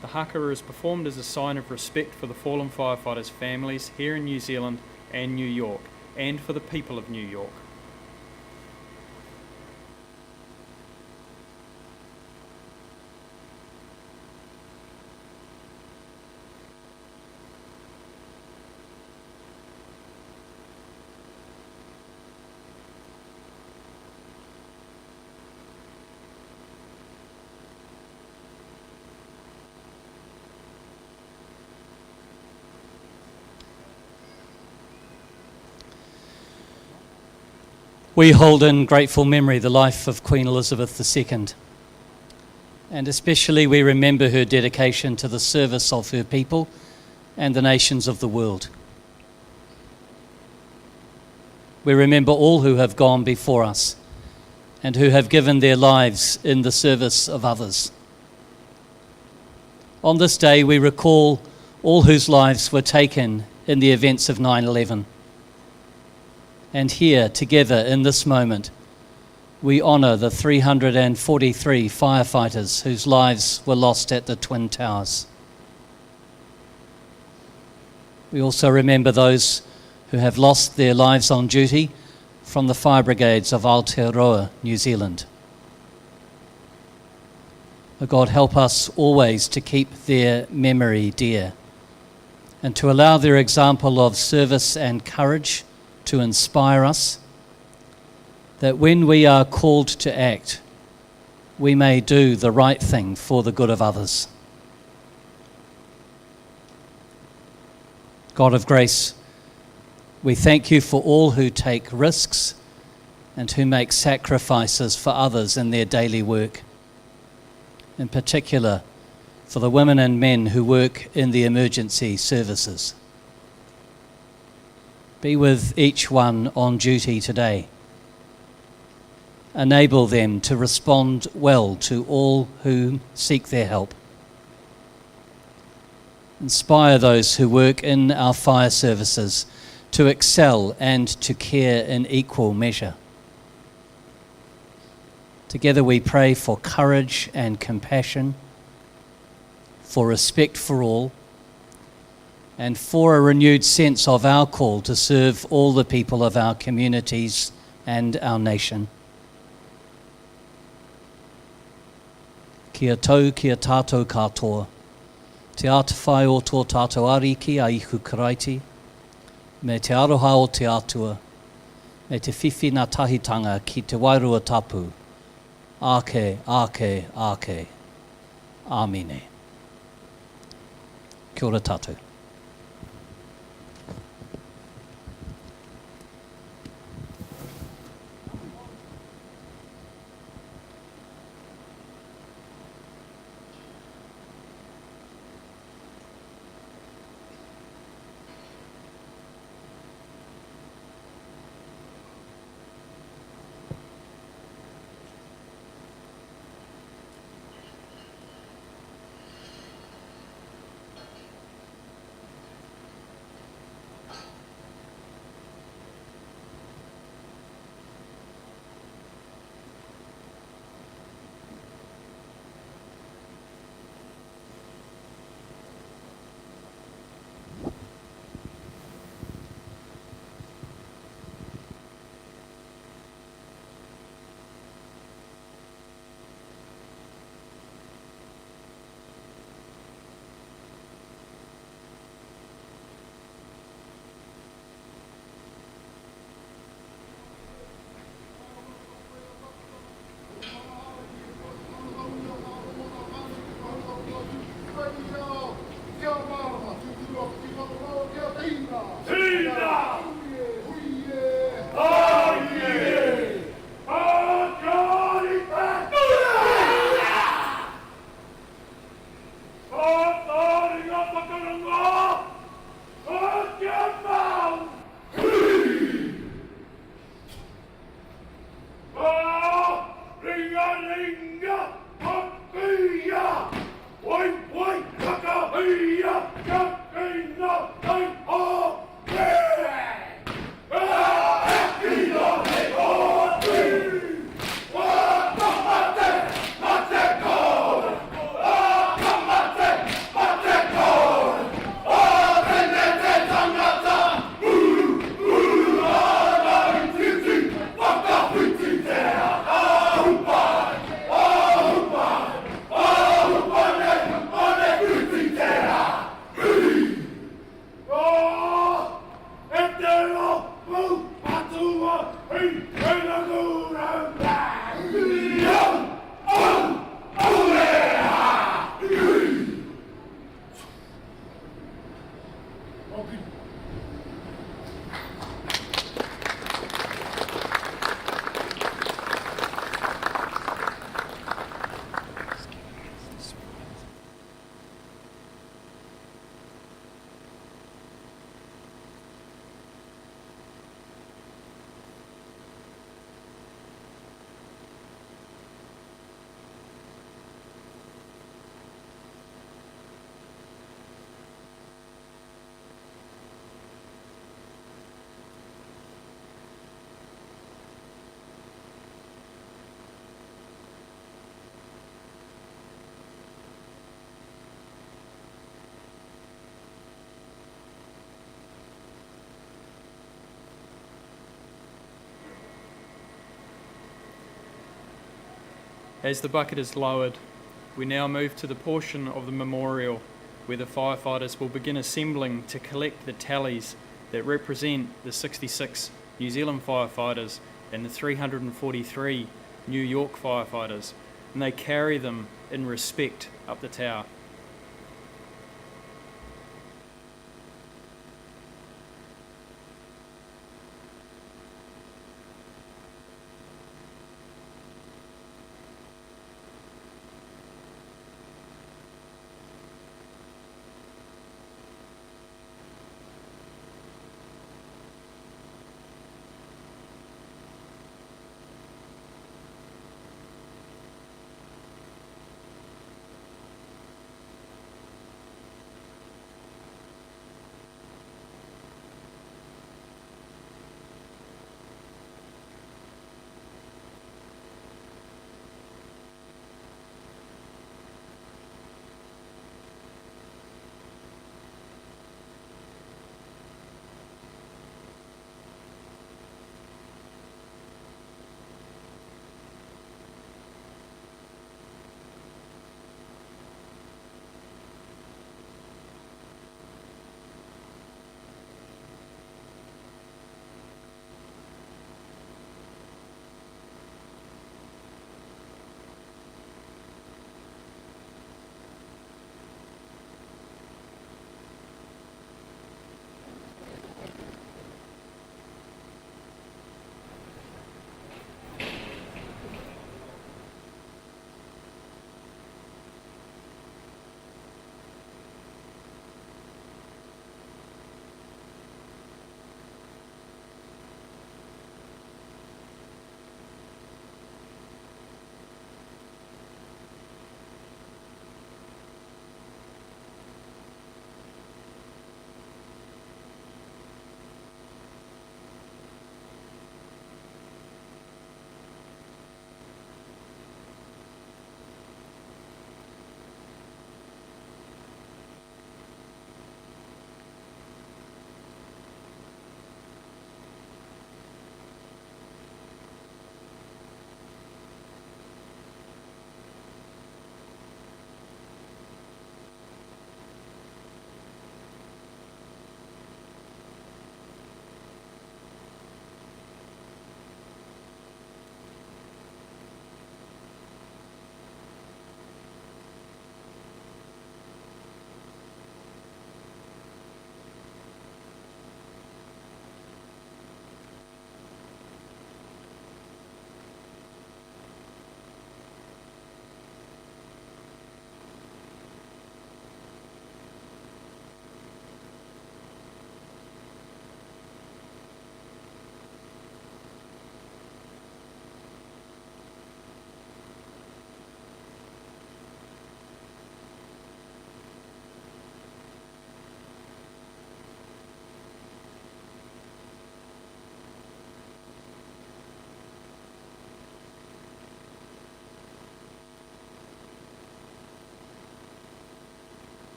The haka is performed as a sign of respect for the fallen firefighters' families here in New Zealand and New York, and for the people of New York. We hold in grateful memory the life of Queen Elizabeth II, and especially we remember her dedication to the service of her people and the nations of the world. We remember all who have gone before us and who have given their lives in the service of others. On this day, we recall all whose lives were taken in the events of 9/11. And here, together in this moment, we honour the 343 firefighters whose lives were lost at the Twin Towers. We also remember those who have lost their lives on duty from the fire brigades of Aotearoa, New Zealand. Oh God, help us always to keep their memory dear and to allow their example of service and courage to inspire us, that when we are called to act, we may do the right thing for the good of others. God of grace, we thank you for all who take risks and who make sacrifices for others in their daily work, in particular for the women and men who work in the emergency services. Be with each one on duty today. Enable them to respond well to all who seek their help. Inspire those who work in our fire services to excel and to care in equal measure. Together we pray for courage and compassion, for respect for all, and for a renewed sense of our call to serve all the people of our communities and our nation. Kia tau, kia tātou katoa. Te atawhai o tō tātou ariki a ihu karaiti, me te aroha o te atua, me te whiwhi nā tahitanga ki te wairua tapu. Ake, ake, ake. Āmine. Kia ora tātou. As the bucket is lowered, we now move to the portion of the memorial where the firefighters will begin assembling to collect the tallies that represent the 66 New Zealand firefighters and the 343 New York firefighters, and they carry them in respect up the tower.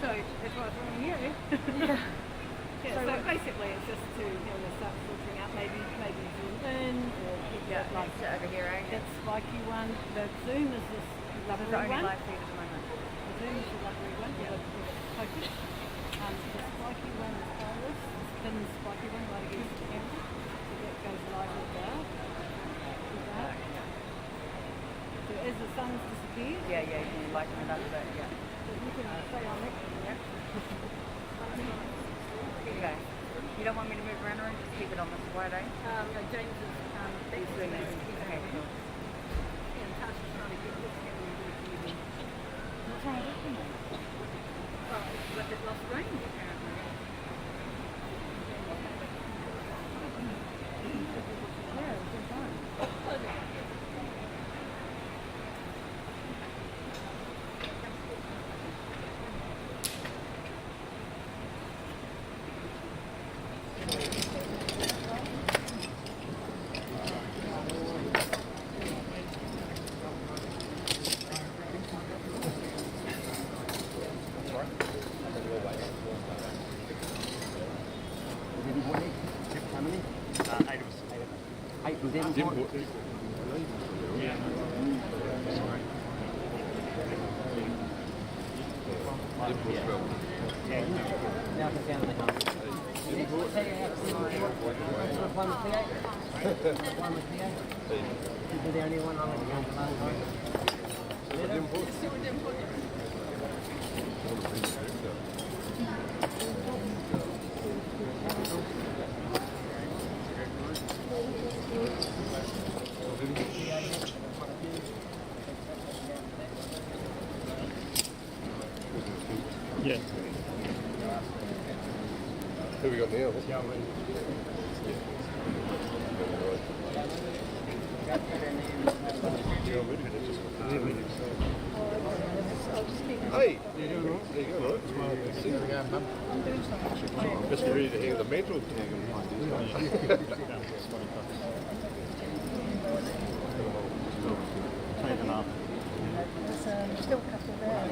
So that's why I was ringing you. Yeah, so basically it's just to start filtering out maybe zoom in or keep it like over here, right? that spiky one. The zoom is this lovely It's the only one. live feed at the moment. The zoom is the lovely one with a focus. So the spiky one is this thin spiky one right against the camera. So that goes live with that. So as the sun's disappeared, Yeah, you lighten it up a bit, yeah. so you can stay on that. Okay. You don't want me to move around or just keep it on this wide, eh? No, James is He's doing this. Okay, cool. and Tasha's trying to get this camera working. What's wrong with it? Well, it's like it lost range apparently. Yeah, it's been fine. Yeah. Who we got now? Hey, there you go, right? Just ready to hear the metal. Still a couple there.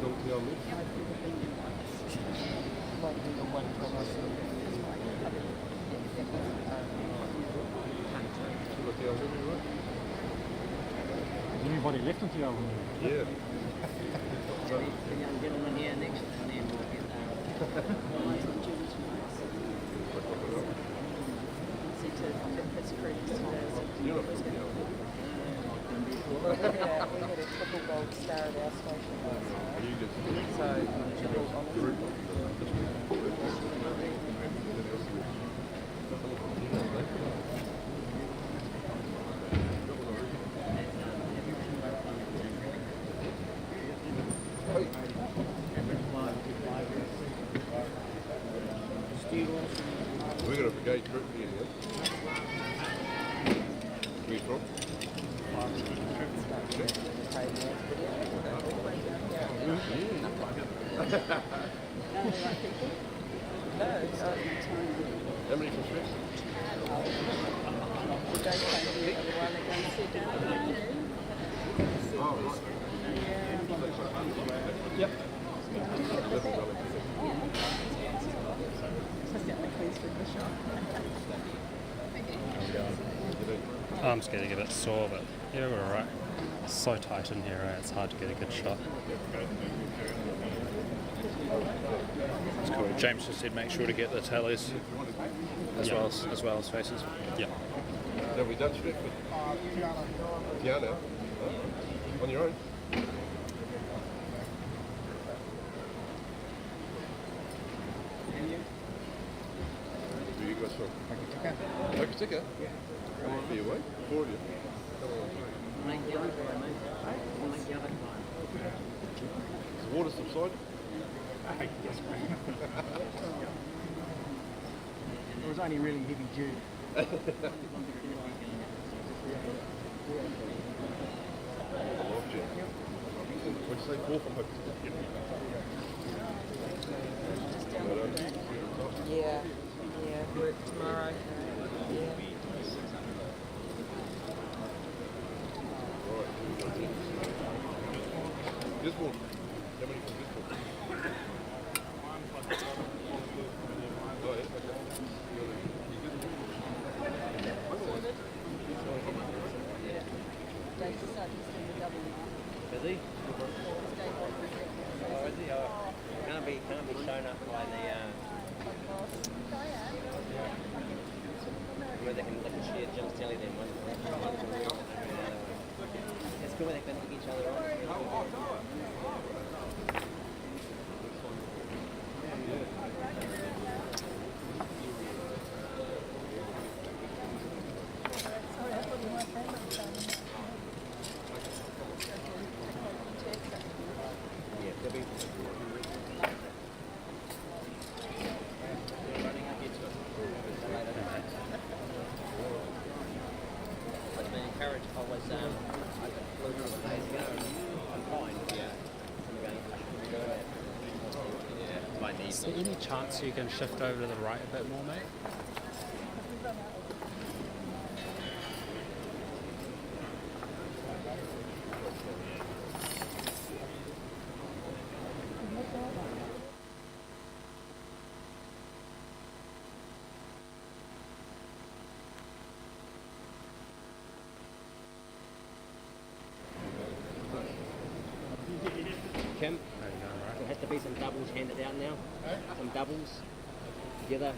Don't tell me. Anybody left on the album? Yeah. The young gentleman here next, and then we'll get You're not from the album. we had a triple gold star at our station last night. You get we got a brigade group here now. Where you from? How many from Swiss? Yep. I'm just getting a bit sore, but yeah, we're alright. It's so tight in here, it's hard to get a good shot. That's cool. James just said make sure to get the tallies as well as faces. Yeah. Have we done Stratford? Piano. On your own? Where are you guys from? Hokitika? Yeah. How long are you away? 4 of you. Make the other guy, mate. Make the other guy. Has the water subsided? It was only really heavy dew. What'd say 4 from Hope. Yeah, work tomorrow. Yeah. Gisborne. How many from Gisborne? Oh, yeah, okay. Dave's decided he's doing the double now. Is he? Oh, is he? Oh, can't be shown up by the where they can share Jim's telly then one. It's good when they can hook each other on. Yeah, they'll be running up here to us. But I've been encouraged always, I flew a couple of days ago and I'm fine, yeah. I'm going, I shouldn't be doing that. Yeah, my knees. Is there any chance you can shift over to the right a bit more, mate? Kim, there has to be some doubles handed out now. Some doubles together.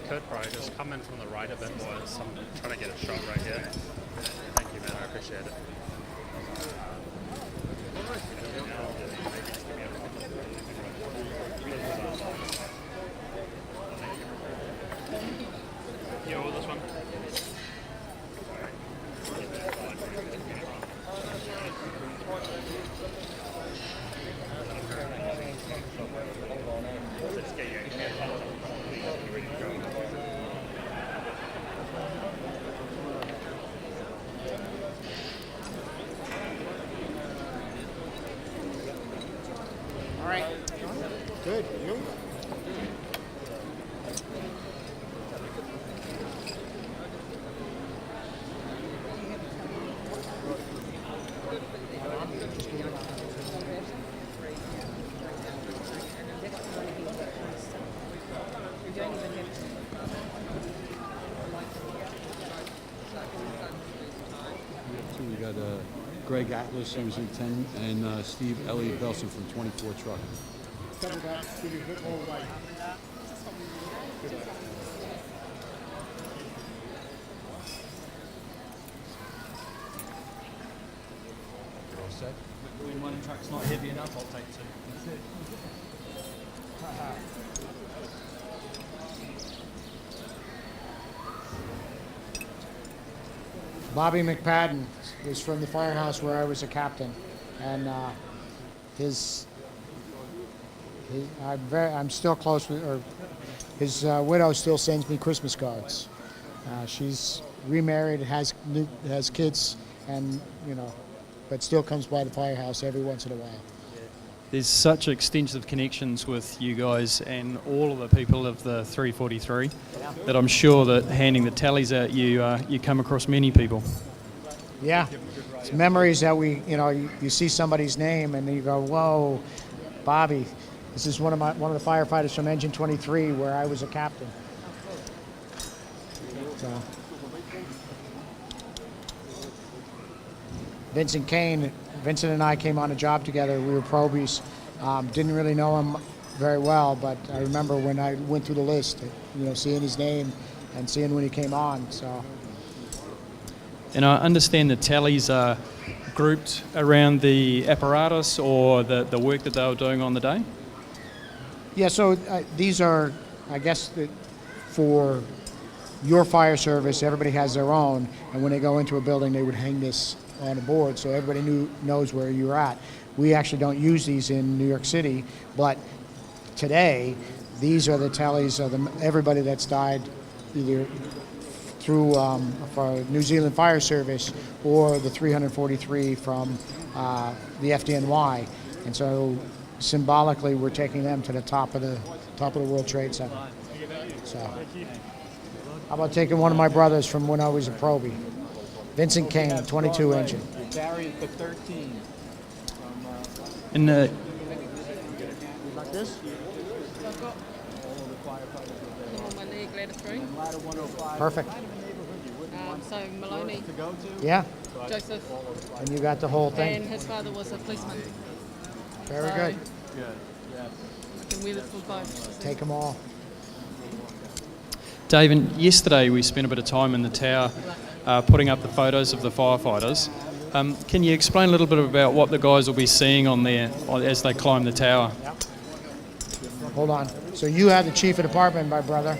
could probably just come in from the right a bit more. I'm trying to get a shot right here. Thank you, man. I appreciate it. You hold this one? All right. Good. You? We got Greg Atlas, who's in 10, and Steve Elliott Belson from 24 Truck. You're all set? When one truck's not heavy enough, I'll take two. Bobby McPadden was from the firehouse where I was a captain, and I'm still close with, or his widow still sends me Christmas cards. She's remarried, has kids, and but still comes by the firehouse every once in a while. There's such extensive connections with you guys and all of the people of the 343 that I'm sure that handing the tallies out, you come across many people. Yeah, it's memories that you see somebody's name and you go, whoa, Bobby. This is one of the firefighters from Engine 23 where I was a captain. So. Vincent and I came on a job together. We were probies. Didn't really know him very well, but I remember when I went through the list, seeing his name and seeing when he came on. So. And I understand the tallies are grouped around the apparatus or the work that they were doing on the day? Yeah, so these are, I guess, for your fire service, everybody has their own, and when they go into a building, they would hang this on a board so everybody knows where you're at. We actually don't use these in New York City, but today, these are the tallies of everybody that's died either through for New Zealand Fire Service or the 343 from the FDNY, and so symbolically we're taking them to the top of the World Trade Center. So, how about taking one of my brothers from when I was a probie? Vincent Kane, 22 engine. Barry for 13. And Like this? On my leg, ladder 3. Perfect. So Maloney, Yeah, Joseph, and you got the whole thing. and his father was a policeman. Very So, good. I can wear it for both. Take them all. Dave, yesterday we spent a bit of time in the tower putting up the photos of the firefighters. Can you explain a little bit about what the guys will be seeing on there as they climb the tower? Hold on. So you have the chief of department, my brother.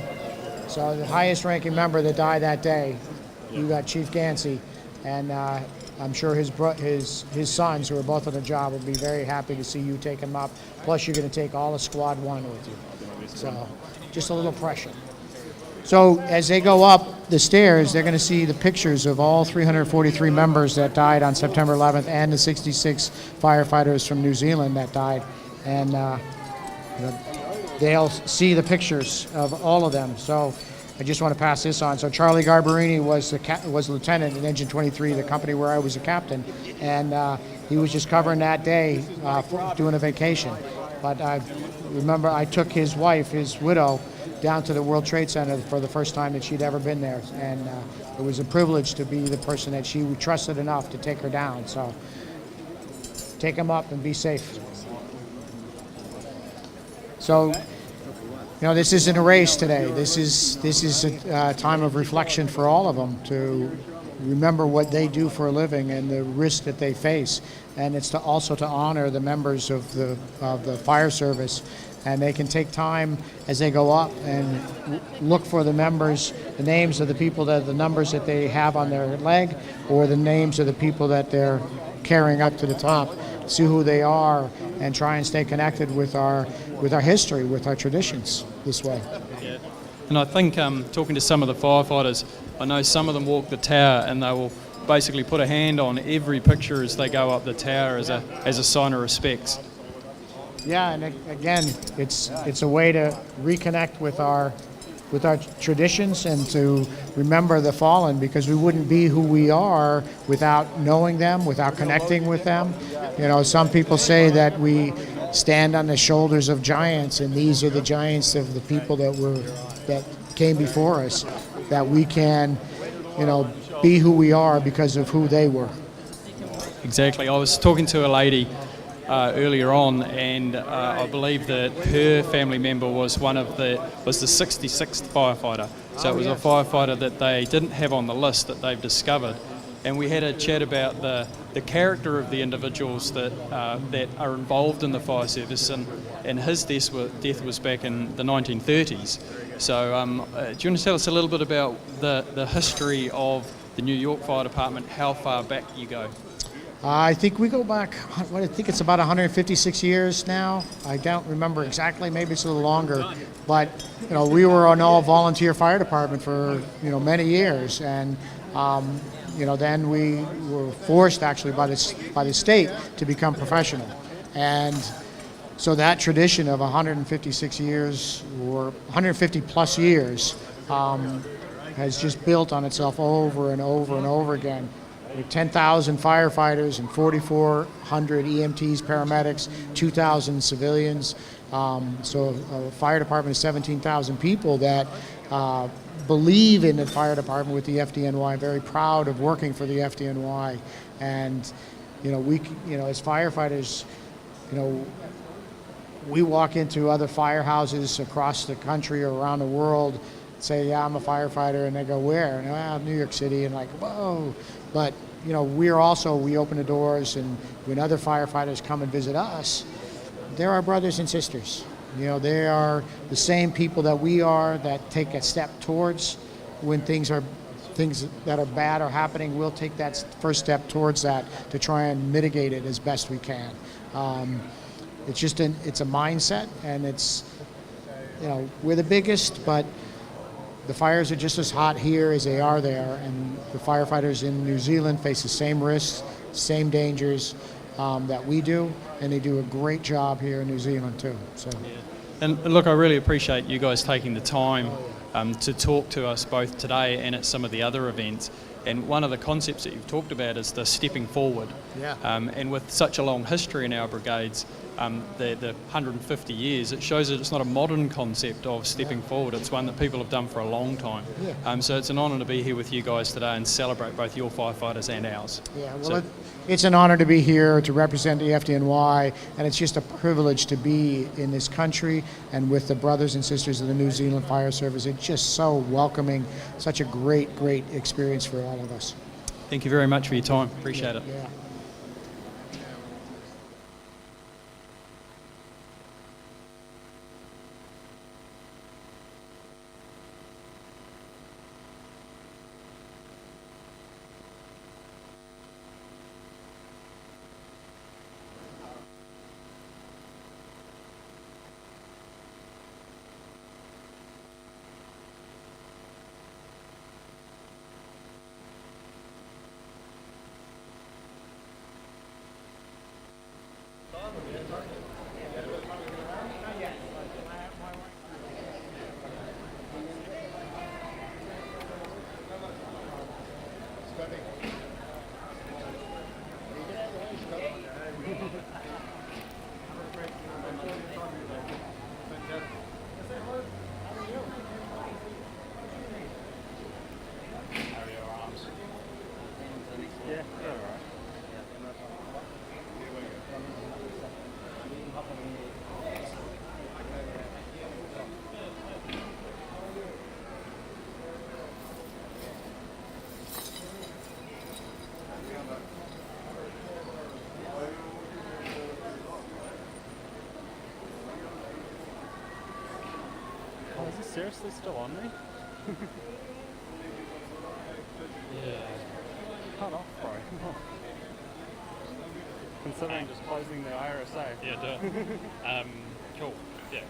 So the highest ranking member that died that day, you got Chief Gansey, and I'm sure his sons, who are both on the job, will be very happy to see you take him up. Plus, you're going to take all of Squad 1 with you. So just a little pressure. So as they go up the stairs, they're going to see the pictures of all 343 members that died on September 11th and the 66 firefighters from New Zealand that died. And they'll see the pictures of all of them. So I just want to pass this on. So Charlie Garbarini was lieutenant in Engine 23, the company where I was a captain. And he was just covering that day doing a vacation. But I remember I took his wife, his widow, down to the World Trade Center for the first time that she'd ever been there. And it was a privilege to be the person that she trusted enough to take her down. So take them up and be safe. So you know, this isn't a race today. This is a time of reflection for all of them to remember what they do for a living and the risk that they face. And it's also to honor the members of the fire service. And they can take time as they go up and look for the members, the names of the people, the numbers that they have on their leg, or the names of the people that they're carrying up to the top. See who they are and try and stay connected with our history, with our traditions this way. Yeah. And I think talking to some of the firefighters, I know some of them walk the tower and they will basically put a hand on every picture as they go up the tower as a sign of respect. Yeah, and again, it's a way to reconnect with our traditions and to remember the fallen, because we wouldn't be who we are without knowing them, without connecting with them. You know, some people say that we stand on the shoulders of giants, and these are the giants of the people that came before us, that we can, you know, be who we are because of who they were. Exactly. I was talking to a lady earlier on, and I believe that her family member was the 66th firefighter. So it was a firefighter that they didn't have on the list that they've discovered. And we had a chat about the character of the individuals that are involved in the fire service, and his death was back in the 1930s. So do you want to tell us a little bit about the history of the New York Fire Department, how far back you go? I think we go back, I think it's about 156 years now. I don't remember exactly, maybe it's a little longer. But, you know, we were an all-volunteer fire department for, you know, many years. And, you know, then we were forced actually by the state to become professional. And so that tradition of 156 years or 150 plus years has just built on itself over and over and over again. With 10,000 firefighters and 4,400 EMTs, paramedics, 2,000 civilians. So a fire department of 17,000 people that believe in the fire department with the FDNY, very proud of working for the FDNY. And, you know, as firefighters, you know, we walk into other firehouses across the country or around the world, say, yeah, I'm a firefighter, and they go, where? And, well, New York City, and like, whoa. But, you know, we open the doors, and when other firefighters come and visit us, they're our brothers and sisters. You know, they are the same people that we are, that take a step towards when things that are bad are happening. We'll take that first step towards that to try and mitigate it as best we can. It's just it's a mindset, and it's, you know, we're the biggest, but the fires are just as hot here as they are there, and the firefighters in New Zealand face the same risks, same dangers that we do, and they do a great job here in New Zealand too. So. Yeah. And look, I really appreciate you guys taking the time to talk to us both today and at some of the other events. And one of the concepts that you've talked about is the stepping forward. Yeah. And with such a long history in our brigades, the 150 years, it shows that it's not a modern concept of stepping forward. It's one that people have done for a long time. Yeah. So it's an honour to be here with you guys today and celebrate both your firefighters and ours. Yeah, well, it's an honor to be here to represent the FDNY, and it's just a privilege to be in this country and with the brothers and sisters of the New Zealand Fire Service. It's just so welcoming, such a great, great experience for all of us. Thank you very much for your time. Appreciate it. Yeah. seriously still on me? Yeah. Cut off, bro. Considering just closing the IRSA. Yeah, do it. Cool. Yeah.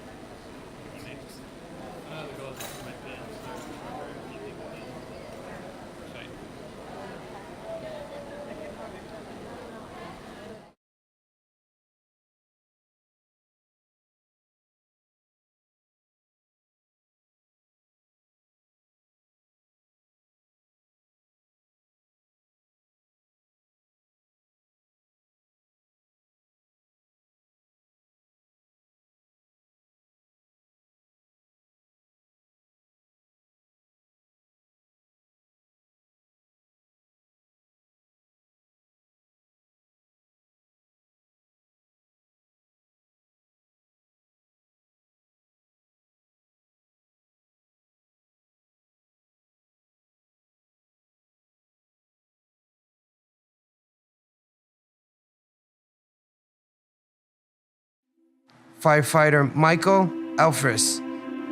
Firefighter Michael Elfris.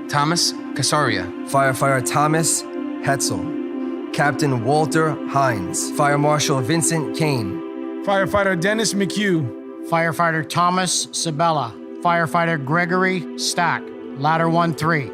Thomas Casaria. Firefighter Thomas Hetzel. Captain Walter Hines. Fire Marshal Vincent Kane. Firefighter Dennis McHugh. Firefighter Thomas Sabella. Firefighter Gregory Stack, Ladder 1-3.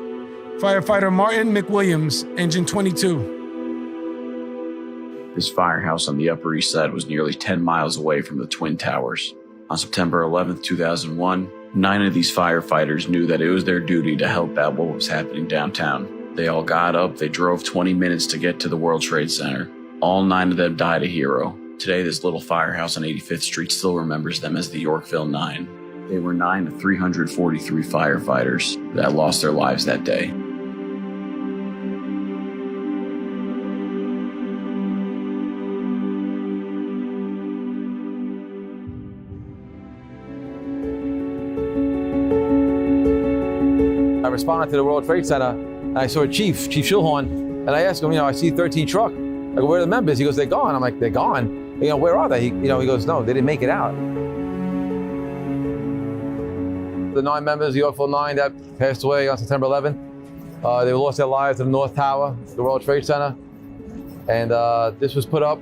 Firefighter Martin McWilliams, Engine 22. This firehouse on the Upper East Side was nearly 10 miles away from the Twin Towers. On September 11, 2001, 9 of these firefighters knew that it was their duty to help out what was happening downtown. They all got up, they drove 20 minutes to get to the World Trade Center. All 9 of them died a hero. Today, this little firehouse on 85th Street still remembers them as the Yorkville 9. They were 9 of 343 firefighters that lost their lives that day. I responded to the World Trade Center, and I saw Chief Schulhorn, and I asked him, I see 13 truck. I go, where are the members? He goes, they're gone. I'm like, they're gone? Where are they? He goes, no, they didn't make it out. The 9 members, the Yorkville 9 that passed away on September 11th, they lost their lives in the North Tower, the World Trade Center. And this was put up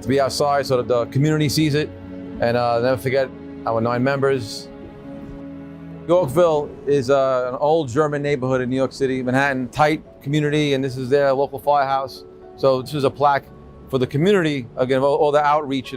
to be outside so that the community sees it. And never forget our 9 members. Yorkville is an old German neighborhood in New York City, Manhattan, tight community, and this is their local firehouse. So this is a plaque for the community, again, all the outreach.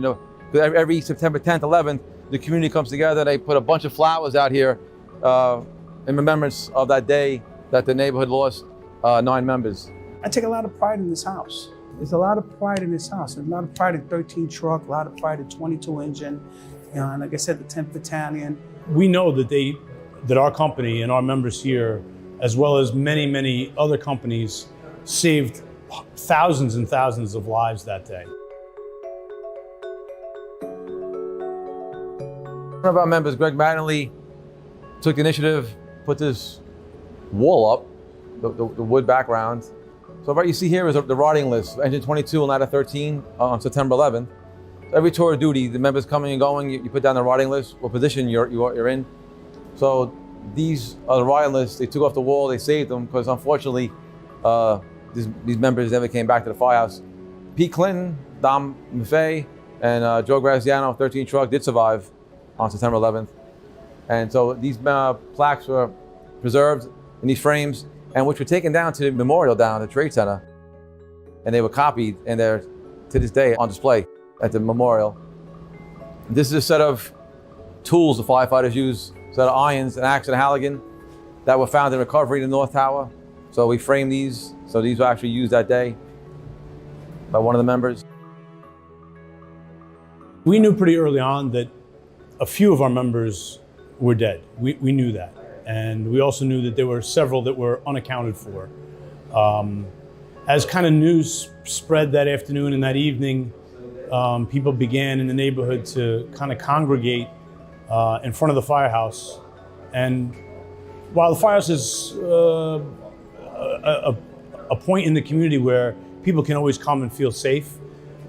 Every September 10th, 11th, the community comes together. They put a bunch of flowers out here in remembrance of that day that the neighborhood lost 9 members. I take a lot of pride in this house. There's a lot of pride in this house. There's a lot of pride in 13 truck, a lot of pride in 22 engine, and like I said, the 10th Battalion. We know that our company and our members here, as well as many, many other companies, saved thousands and thousands of lives that day. One of our members, Greg Mattingly, took the initiative, put this wall up, the wood background. So what you see here is the rotting list, Engine 22 and Ladder 13 on September 11th. Every tour of duty, the members coming and going, you put down the rotting list, what position you're in. So these are the rotting lists. They took off the wall, they saved them, because unfortunately, these members never came back to the firehouse. Pete Clinton, Dom Maffei, and Joe Graziano, 13 truck, did survive on September 11th. And so these plaques were preserved in these frames, and which were taken down to the memorial down at the Trade Center. And they were copied, and they're to this day on display at the memorial. This is a set of tools the firefighters use, a set of irons, an axe and a Halligan that were found in recovery in the North Tower. So we framed these, so these were actually used that day by one of the members. We knew pretty early on that a few of our members were dead. We knew that. And we also knew that there were several that were unaccounted for. As kind of news spread that afternoon and that evening, people began in the neighborhood to kind of congregate in front of the firehouse. And while the firehouse is a point in the community where people can always come and feel safe,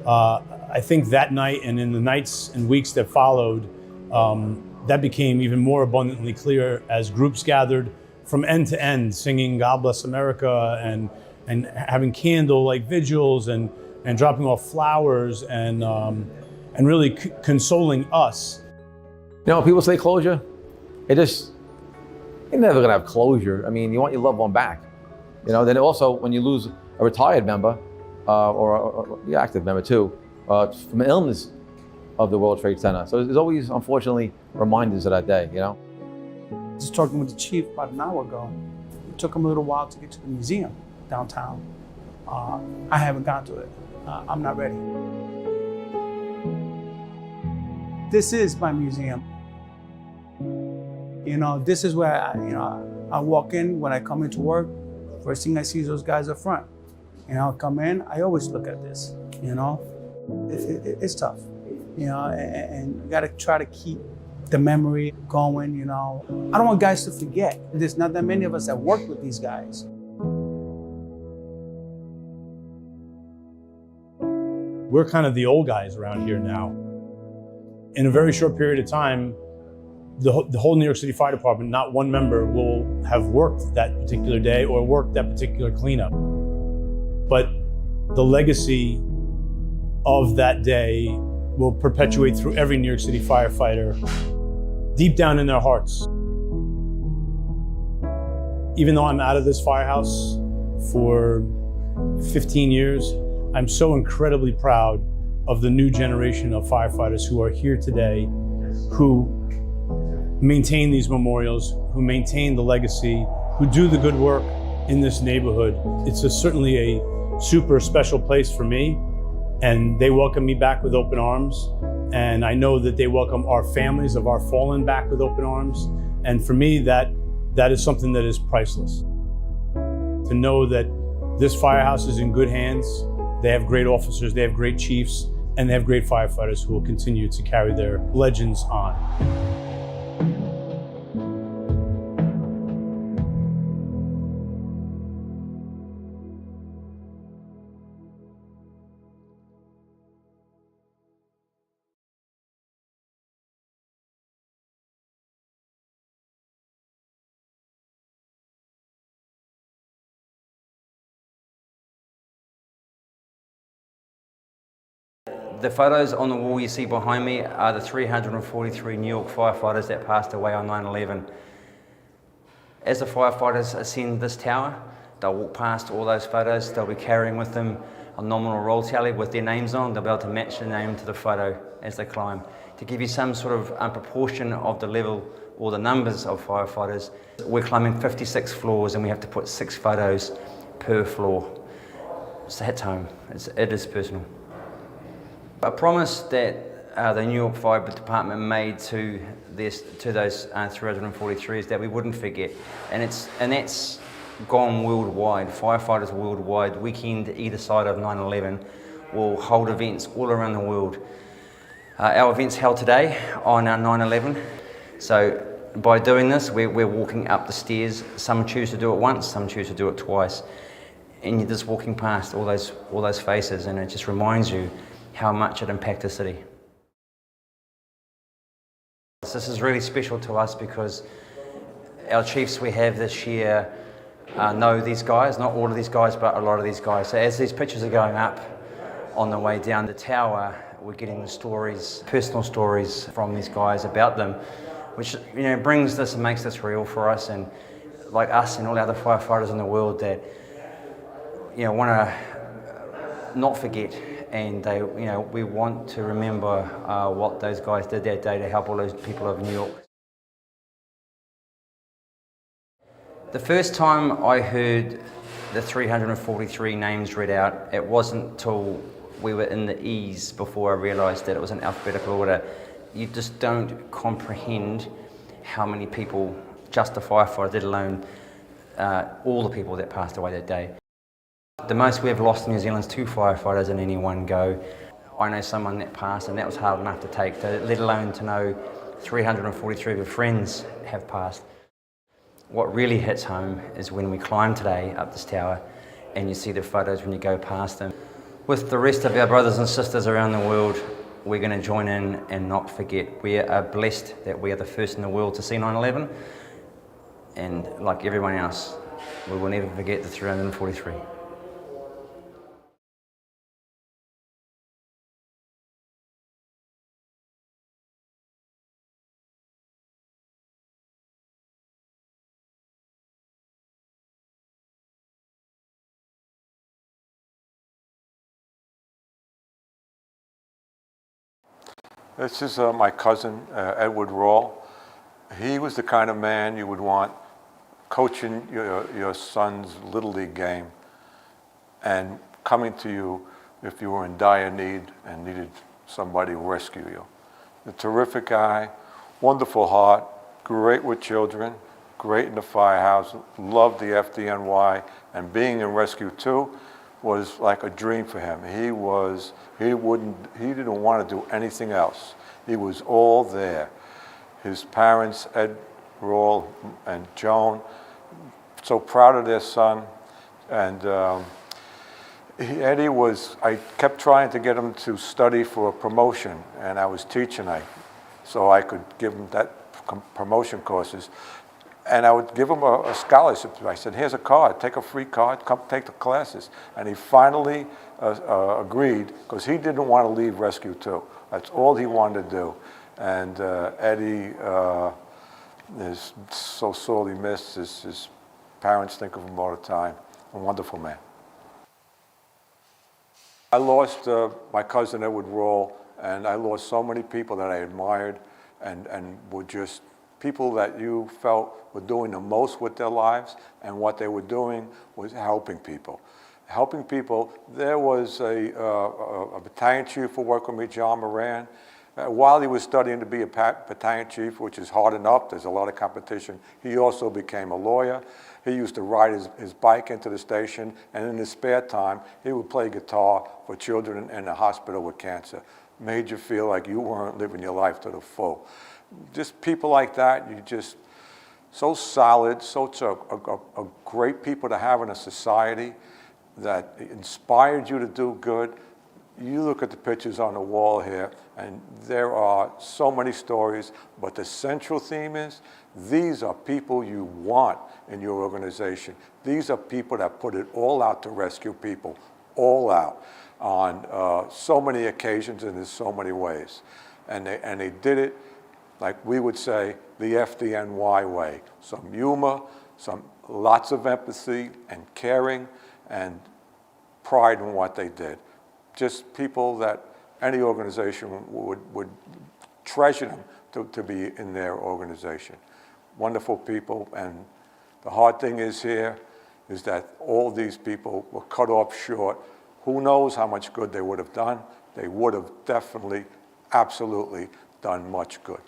I think that night and in the nights and weeks that followed, that became even more abundantly clear as groups gathered from end to end, singing "God Bless America" and having candlelight vigils and dropping off flowers and really consoling us. You know, people say closure. You're never gonna have closure. I mean, you want your loved one back. You know, then also when you lose a retired member or the active member too, from an illness of the World Trade Center. So there's always, unfortunately, reminders of that day, you know? Just talking with the chief about an hour ago, it took him a little while to get to the museum downtown. I haven't gone to it. I'm not ready. This is my museum. You know, this is where I walk in when I come into work. First thing I see is those guys up front. You know, come in, I always look at this, you know? It's tough, you know, and you gotta try to keep the memory going, you know. I don't want guys to forget. There's not that many of us that work with these guys. We're kind of the old guys around here now. In a very short period of time, the whole New York City Fire Department, not one member will have worked that particular day or worked that particular cleanup. But the legacy of that day will perpetuate through every New York City firefighter deep down in their hearts. Even though I'm out of this firehouse for 15 years, I'm so incredibly proud of the new generation of firefighters who are here today, who maintain these memorials, who maintain the legacy, who do the good work in this neighborhood. It's certainly a super special place for me, and they welcome me back with open arms. And I know that they welcome our families of our fallen back with open arms. And for me, that is something that is priceless. To know that this firehouse is in good hands, they have great officers, they have great chiefs, and they have great firefighters who will continue to carry their legends on. The photos on the wall you see behind me are the 343 New York firefighters that passed away on 9/11. As the firefighters ascend this tower, they'll walk past all those photos. They'll be carrying with them a nominal roll tally with their names on. They'll be able to match the name to the photo as they climb. To give you some sort of proportion of the level or the numbers of firefighters, we're climbing 56 floors and we have to put 6 photos per floor. So hits home. It is personal. A promise that the New York Fire Department made to those 343 is that we wouldn't forget, and that's gone worldwide. Firefighters worldwide, weekend either side of 9/11, will hold events all around the world. Our event's held today on 9/11, so by doing this, we're walking up the stairs. Some choose to do it once, some choose to do it twice, and you're just walking past all those faces, and it just reminds you how much it impacted the city. This is really special to us because our chiefs we have this year know these guys, not all of these guys, but a lot of these guys. So as these pictures are going up on the way down the tower, we're getting the stories, personal stories from these guys about them, which brings this and makes this real for us, and like us and all the other firefighters in the world that want to not forget. And we want to remember what those guys did that day to help all those people of New York. The first time I heard the 343 names read out, it wasn't till we were in the E's before I realised that it was in alphabetical order. You just don't comprehend how many people, just the firefighters, let alone all the people that passed away that day. The most we've lost in New Zealand is 2 firefighters in any one go. I know someone that passed, and that was hard enough to take, let alone to know 343 of your friends have passed. What really hits home is when we climb today up this tower and you see the photos when you go past them. With the rest of our brothers and sisters around the world, we're going to join in and not forget. We are blessed that we are the first in the world to see 9/11. And like everyone else, we will never forget the 343. This is my cousin, Edward Rawle. He was the kind of man you would want coaching your son's Little League game and coming to you if you were in dire need and needed somebody to rescue you. A terrific guy, wonderful heart, great with children, great in the firehouse, loved the FDNY, and being in Rescue 2 was like a dream for him. He didn't want to do anything else. He was all there. His parents, Ed Rawle and Joan, so proud of their son. And Eddie was, I kept trying to get him to study for a promotion, and I was teaching so I could give him that promotion courses. And I would give him a scholarship. I said, here's a card, take a free card, come take the classes. And he finally agreed, because he didn't want to leave Rescue 2. That's all he wanted to do. And Eddie is so sorely missed. His parents think of him all the time. A wonderful man. I lost my cousin Edward Rawle, and I lost so many people that I admired and were just people that you felt were doing the most with their lives, and what they were doing was helping people. Helping people. There was a battalion chief who worked with me, John Moran. While he was studying to be a battalion chief, which is hard enough, there's a lot of competition, he also became a lawyer. He used to ride his bike into the station, and in his spare time, he would play guitar for children in the hospital with cancer. Made you feel like you weren't living your life to the full. Just people like that, you just, so solid, such a great people to have in a society that inspired you to do good. You look at the pictures on the wall here, and there are so many stories, but the central theme is, these are people you want in your organization. These are people that put it all out to rescue people, all out, on so many occasions and in so many ways. And they did it, like we would say, the FDNY way. Some humor, lots of empathy and caring and pride in what they did. Just people that any organization would treasure them to be in their organization. Wonderful people, and the hard thing is here is that all these people were cut off short. Who knows how much good they would have done? They would have definitely, absolutely done much good.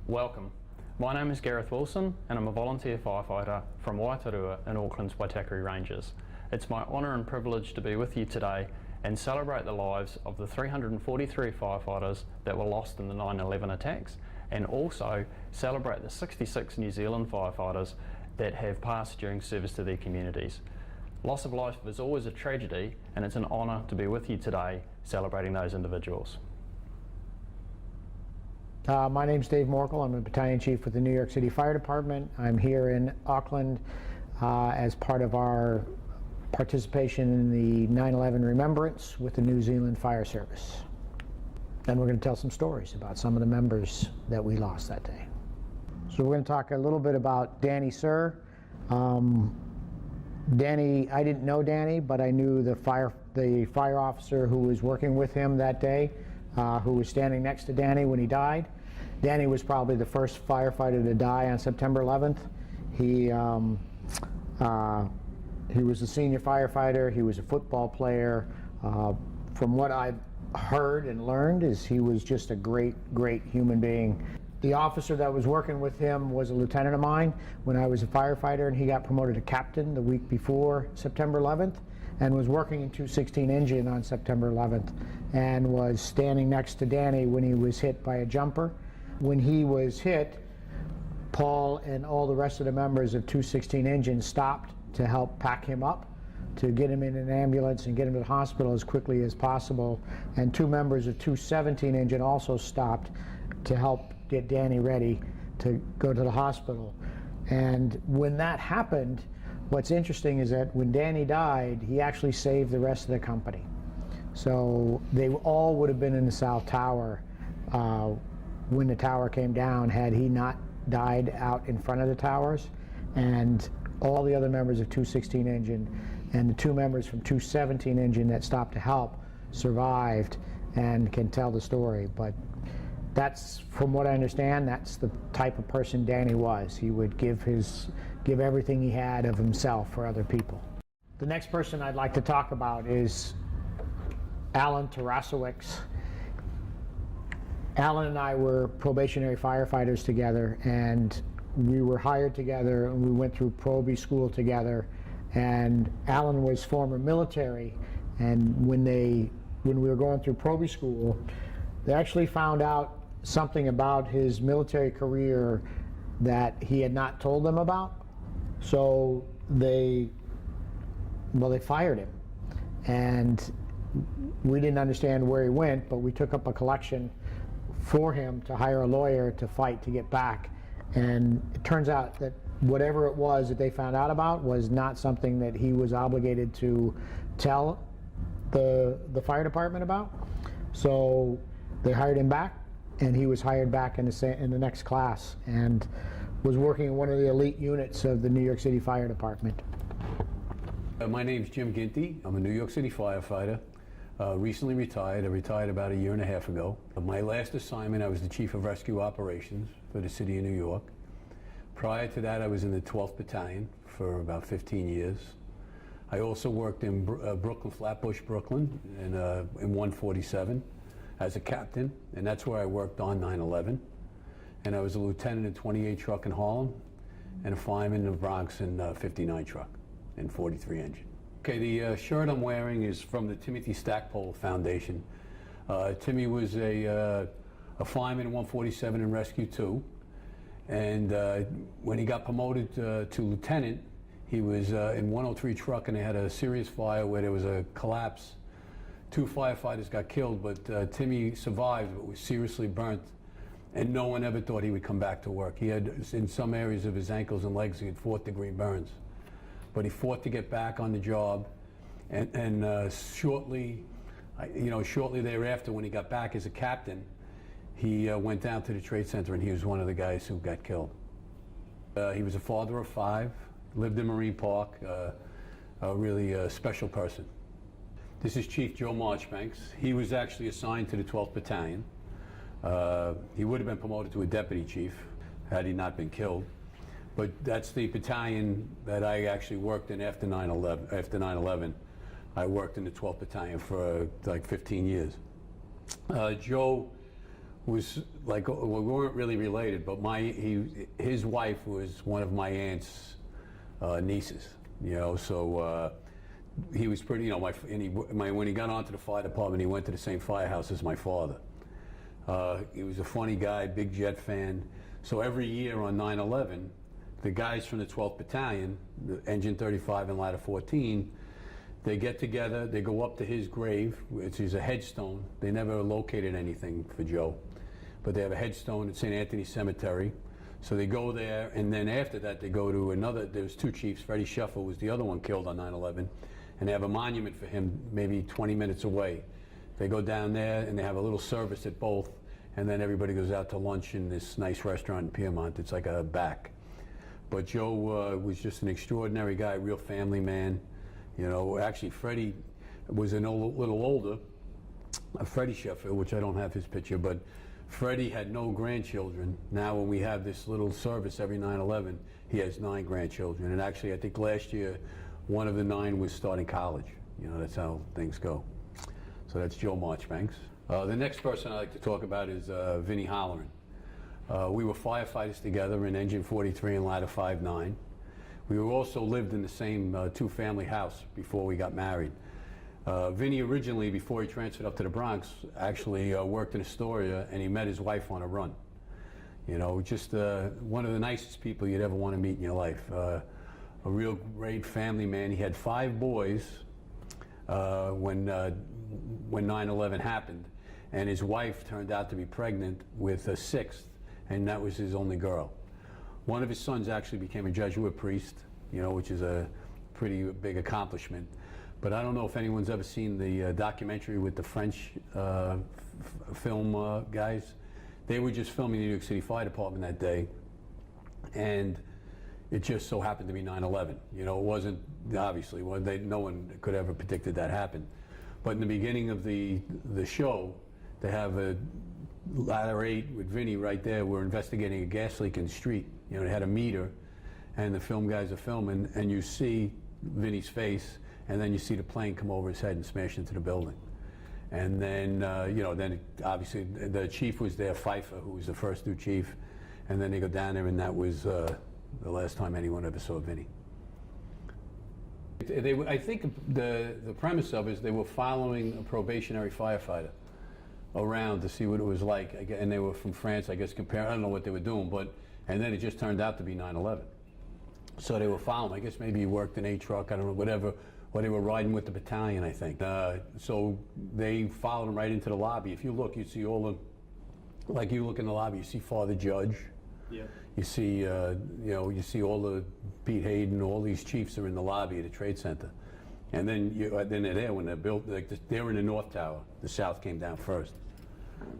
Welcome. My name is Gareth Wilson and I'm a volunteer firefighter from Waitarua in Auckland's Waitakere Ranges. It's my honour and privilege to be with you today and celebrate the lives of the 343 firefighters that were lost in the 9/11 attacks, and also celebrate the 66 New Zealand firefighters that have passed during service to their communities. Loss of life is always a tragedy, and it's an honour to be with you today celebrating those individuals. My name's Dave Morkel. I'm a battalion chief with the New York City Fire Department. I'm here in Auckland as part of our participation in the 9/11 remembrance with the New Zealand Fire Service. And we're going to tell some stories about some of the members that we lost that day. So we're going to talk a little bit about Danny Sir. Danny, I didn't know Danny, but I knew the fire officer who was working with him that day, who was standing next to Danny when he died. Danny was probably the first firefighter to die on September 11th. He was a senior firefighter. He was a football player. From what I've heard and learned is he was just a great, great human being. The officer that was working with him was a lieutenant of mine when I was a firefighter, and he got promoted to captain the week before September 11th and was working in 216 engine on September 11th and was standing next to Danny when he was hit by a jumper. When he was hit, Paul and all the rest of the members of 216 engine stopped to help pack him up, to get him in an ambulance and get him to the hospital as quickly as possible. And 2 members of 217 engine also stopped to help get Danny ready to go to the hospital. And when that happened, what's interesting is that when Danny died, he actually saved the rest of the company. So they all would have been in the South Tower when the tower came down had he not died out in front of the towers. And all the other members of 216 engine and the 2 members from 217 engine that stopped to help survived and can tell the story. But that's, from what I understand, that's the type of person Danny was. He would give everything he had of himself for other people. The next person I'd like to talk about is Alan Tarasowicz. Alan and I were probationary firefighters together, and we were hired together, and we went through Proby school together. And Alan was former military, and when we were going through Proby school, they actually found out something about his military career that he had not told them about. So they fired him. And we didn't understand where he went, but we took up a collection for him to hire a lawyer to fight to get back. And it turns out that whatever it was that they found out about was not something that he was obligated to tell the fire department about. So they hired him back, and he was hired back in the next class and was working in one of the elite units of the New York City Fire Department. My name's Jim Ginty. I'm a New York City firefighter. Recently retired. I retired about 1.5 years ago. My last assignment, I was the Chief of Rescue Operations for the City of New York. Prior to that, I was in the 12th Battalion for about 15 years. I also worked in Brooklyn, Flatbush, Brooklyn, in 147 as a captain, and that's where I worked on 9/11. And I was a lieutenant in 28 truck in Harlem, and a fireman in the Bronx in 59 truck and 43 engine. Okay, the shirt I'm wearing is from the Timothy Stackpole Foundation. Timmy was a fireman in 147 in Rescue 2, and when he got promoted to lieutenant, he was in 103 truck, and they had a serious fire where there was a collapse. 2 firefighters got killed, but Timmy survived but was seriously burnt, and no one ever thought he would come back to work. He had, in some areas of his ankles and legs, he had 4th-degree burns. But he fought to get back on the job, and shortly thereafter, when he got back as a captain, he went down to the Trade Center, and he was one of the guys who got killed. He was a father of 5, lived in Marine Park, a really special person. This is Chief Joe Marchbanks. He was actually assigned to the 12th Battalion. He would have been promoted to a deputy chief had he not been killed. But that's the battalion that I actually worked in after 9/11. After 9/11, I worked in the 12th Battalion for like 15 years. Joe was like, we weren't really related, but his wife was one of my aunt's nieces, you know, so he was pretty, you know, when he got onto the fire department, he went to the same firehouse as my father. He was a funny guy, big Jet fan. So every year on 9/11, the guys from the 12th Battalion, the Engine 35 and Ladder 14, they get together, they go up to his grave, which is a headstone. They never located anything for Joe, but they have a headstone at St. Anthony Cemetery. So they go there, and then after that they go to another, there's two chiefs, Freddie Shuffle was the other one killed on 9/11, and they have a monument for him maybe 20 minutes away. They go down there and they have a little service at both, and then everybody goes out to lunch in this nice restaurant in Piermont. It's like a back. But Joe was just an extraordinary guy, real family man. You know, actually Freddie was a little older, Freddie Sheffield, which I don't have his picture, but Freddie had no grandchildren. Now when we have this little service every 9/11, he has 9 grandchildren. And actually I think last year, one of the 9 was starting college. You know, that's how things go. So that's Joe Marchbanks. The next person I'd like to talk about is Vinnie Holleran. We were firefighters together in Engine 43 and Ladder 59. We also lived in the same 2-family house before we got married. Vinnie originally, before he transferred up to the Bronx, actually worked in Astoria, and he met his wife on a run. You know, just one of the nicest people you'd ever want to meet in your life. A real great family man. He had 5 boys when 9/11 happened, and his wife turned out to be pregnant with a 6th, and that was his only girl. One of his sons actually became a Jesuit priest, you know, which is a pretty big accomplishment. But I don't know if anyone's ever seen the documentary with the French film guys. They were just filming the New York City Fire Department that day, and it just so happened to be 9/11. You know, it wasn't, obviously, no one could ever predicted that happened. But in the beginning of the show, they have a Ladder 8 with Vinnie right there. We're investigating a gas leak in the street. You know, they had a meter, and the film guys are filming, and you see Vinnie's face, and then you see the plane come over his head and smash into the building. And then, you know, then obviously the chief was there, Pfeiffer, who was the first new chief, and then they go down there, and that was the last time anyone ever saw Vinnie. I think the premise of it is they were following a probationary firefighter around to see what it was like, and they were from France, I guess, I don't know what they were doing, and then it just turned out to be 9/11. So they were following, I guess maybe he worked in a truck, I don't know, whatever, or they were riding with the battalion, I think. So they followed him right into the lobby. If you look, you see all the, like you look in the lobby, you see Father Judge. Yeah. You see, you know, you see all the Pete Hayden, all these chiefs are in the lobby at the Trade Center. And then then they're there when they're built, like they're in the North Tower. The South came down first.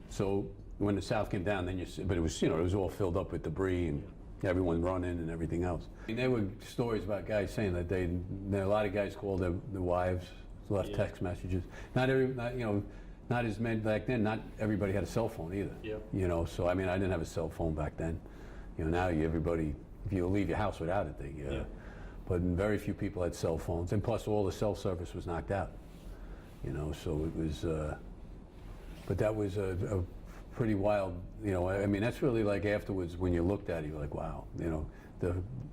So when the South came down, then you see, but it was, you know, it was all filled up with debris and everyone running and everything else. I mean, there were stories about guys saying that a lot of guys called their wives, left text messages. Not as many back then. Not everybody had a cell phone either. Yeah. You know, so I mean, I didn't have a cell phone back then. You know, now everybody, if you leave your house without it, but very few people had cell phones, and plus all the cell service was knocked out. You know, so it was, but that was a pretty wild, you know, I mean, that's really like afterwards when you looked at it, you're like, wow, you know,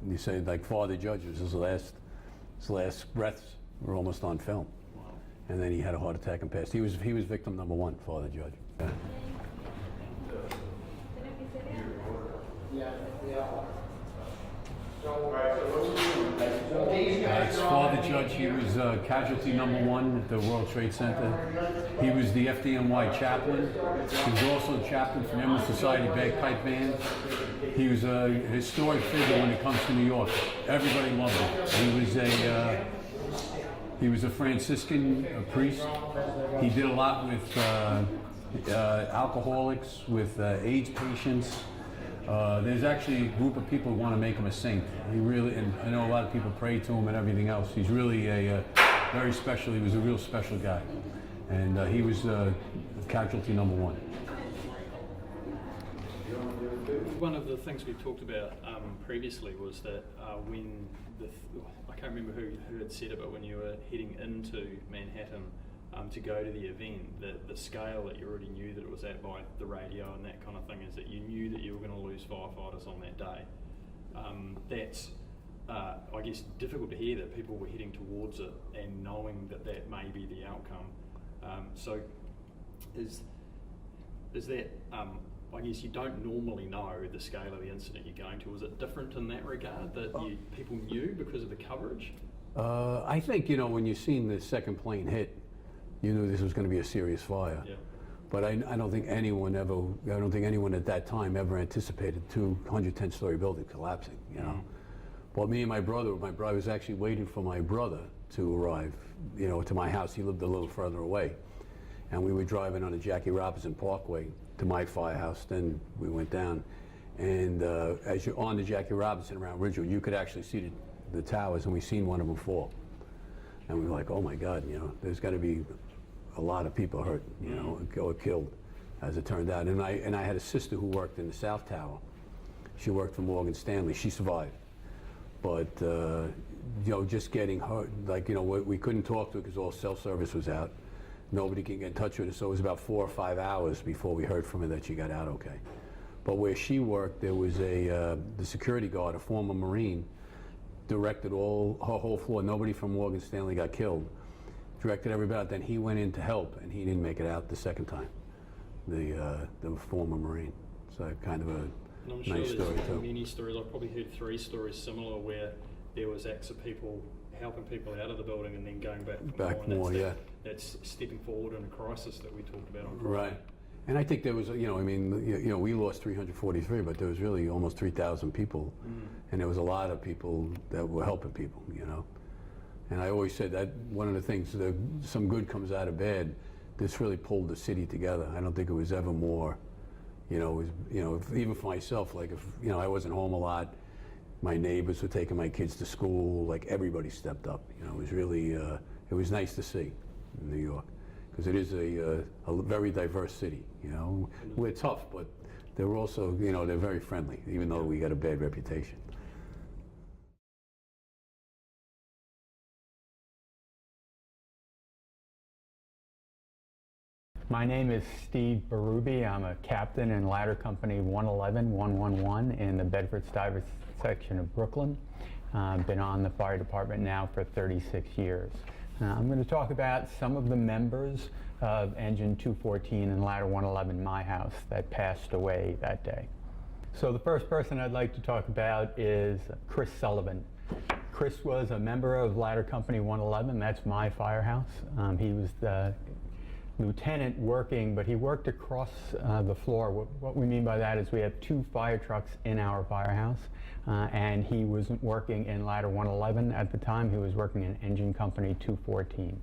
you say like Father Judge was his last breaths were almost on film. Wow. And then he had a heart attack and passed. He was victim number 1, Father Judge. It's Father Judge. He was casualty number 1 at the World Trade Center. He was the FDNY chaplain. He was also the chaplain for the Emerald Society Bagpipe Band. He was a historic figure when it comes to New York. Everybody loved him. He was a Franciscan priest. He did a lot with alcoholics, with AIDS patients. There's actually a group of people who want to make him a saint. He really, and I know a lot of people pray to him and everything else. He's really a very special. He was a real special guy, and he was casualty number 1. One of the things we talked about previously was that when I can't remember who had said it, but when you were heading into Manhattan, to go to the event, the scale that you already knew that it was at by the radio and that kind of thing, is that you knew that you were going to lose firefighters on that day. That's, I guess, difficult to hear that people were heading towards it and knowing that that may be the outcome. So is that, I guess you don't normally know the scale of the incident you're going to. Was it different in that regard, that people knew because of the coverage? I think, when you seen the second plane hit, you knew this was going to be a serious fire. Yeah. But I don't think anyone at that time ever anticipated 210-story building collapsing, Well, me and my brother was actually waiting for my brother to arrive, to my house. He lived a little further away. And we were driving on the Jackie Robinson Parkway to my firehouse. Then we went down. And as you're on the Jackie Robinson around Ridgewood, you could actually see the towers, and we seen one of them fall. And we were like, oh my God, there's got to be a lot of people hurt, or killed, as it turned out. And I had a sister who worked in the South Tower. She worked for Morgan Stanley. She survived. But, just getting hurt, we couldn't talk to her because all cell service was out. Nobody can get in touch with her, so it was about 4 or 5 hours before we heard from her that she got out okay. But where she worked, there was the security guard, a former Marine, directed her whole floor. Nobody from Morgan Stanley got killed. Directed everybody out. Then he went in to help, and he didn't make it out the second time. The former Marine. So kind of a nice story too. Many stories. I've probably heard 3 stories similar where there was acts of people helping people out of the building and then going back more. That's stepping forward in a crisis that we talked about on Friday. Right. And I think there was, we lost 343, but there was really almost 3,000 people, and there was a lot of people that were helping people, And I always said that one of the things, some good comes out of bad. This really pulled the city together. I don't think it was ever more, even for myself, like if I wasn't home a lot, my neighbors were taking my kids to school, like everybody stepped up. It was really, it was nice to see in New York. Because it is a very diverse city, We're tough, but they're also, they're very friendly, even though we got a bad reputation. My name is Steve Berube. I'm a captain in Ladder Company 111-111 in the Bedford-Stuyvesant section of Brooklyn. I've been on the fire department now for 36 years. I'm going to talk about some of the members of Engine 214 and Ladder 111, my house, that passed away that day. So the first person I'd like to talk about is Chris Sullivan. Chris was a member of Ladder Company 111. That's my firehouse. He was the lieutenant working, but he worked across the floor. What we mean by that is we have 2 fire trucks in our firehouse, and he wasn't working in Ladder 111 at the time. He was working in Engine Company 214.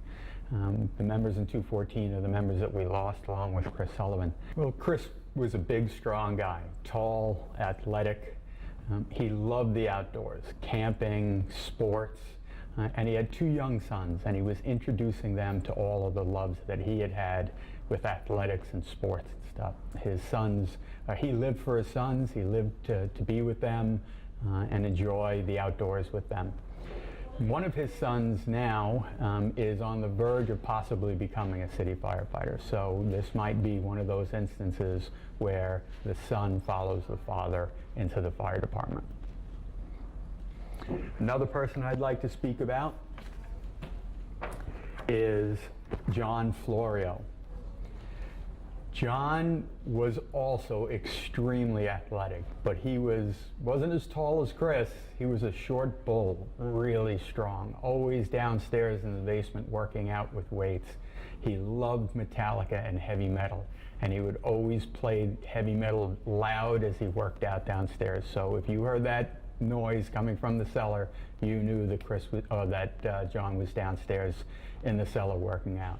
The members in 214 are the members that we lost along with Chris Sullivan. Well, Chris was a big, strong guy, tall, athletic. He loved the outdoors, camping, sports. And he had 2 young sons, and he was introducing them to all of the loves that he had with athletics and sports and stuff. His sons, he lived for his sons, he lived to be with them and enjoy the outdoors with them. One of his sons now is on the verge of possibly becoming a city firefighter, so this might be one of those instances where the son follows the father into the fire department. Another person I'd like to speak about is John Florio. John was also extremely athletic, but he wasn't as tall as Chris. He was a short bull, really strong, always downstairs in the basement working out with weights. He loved Metallica and heavy metal, and he would always play heavy metal loud as he worked out downstairs. So if you heard that noise coming from the cellar, you knew that John was downstairs in the cellar working out.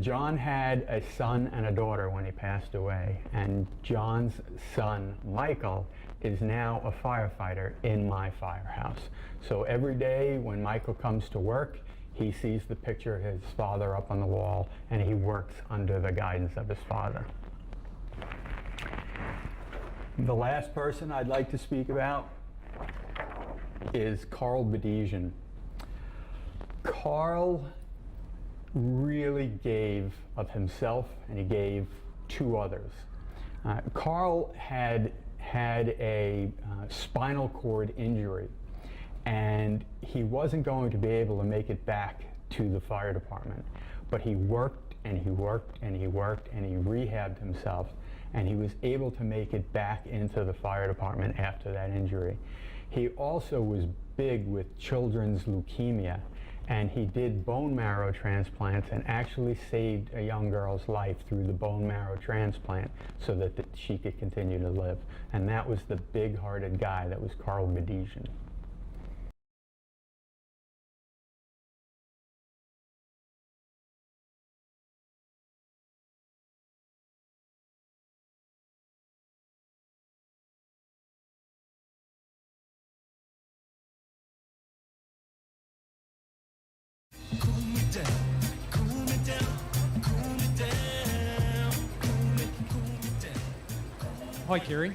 John had a son and a daughter when he passed away, and John's son, Michael, is now a firefighter in my firehouse. So every day when Michael comes to work, he sees the picture of his father up on the wall, and he works under the guidance of his father. The last person I'd like to speak about is Carl Bedesian. Carl really gave of himself, and he gave to others. Carl had a spinal cord injury, and he wasn't going to be able to make it back to the fire department, but he worked and he worked and he worked and he rehabbed himself, and he was able to make it back into the fire department after that injury. He also was big with children's leukemia, and he did bone marrow transplants and actually saved a young girl's life through the bone marrow transplant so that she could continue to live. And that was the big-hearted guy. That was Carl Gadesian. Hi, Kerry.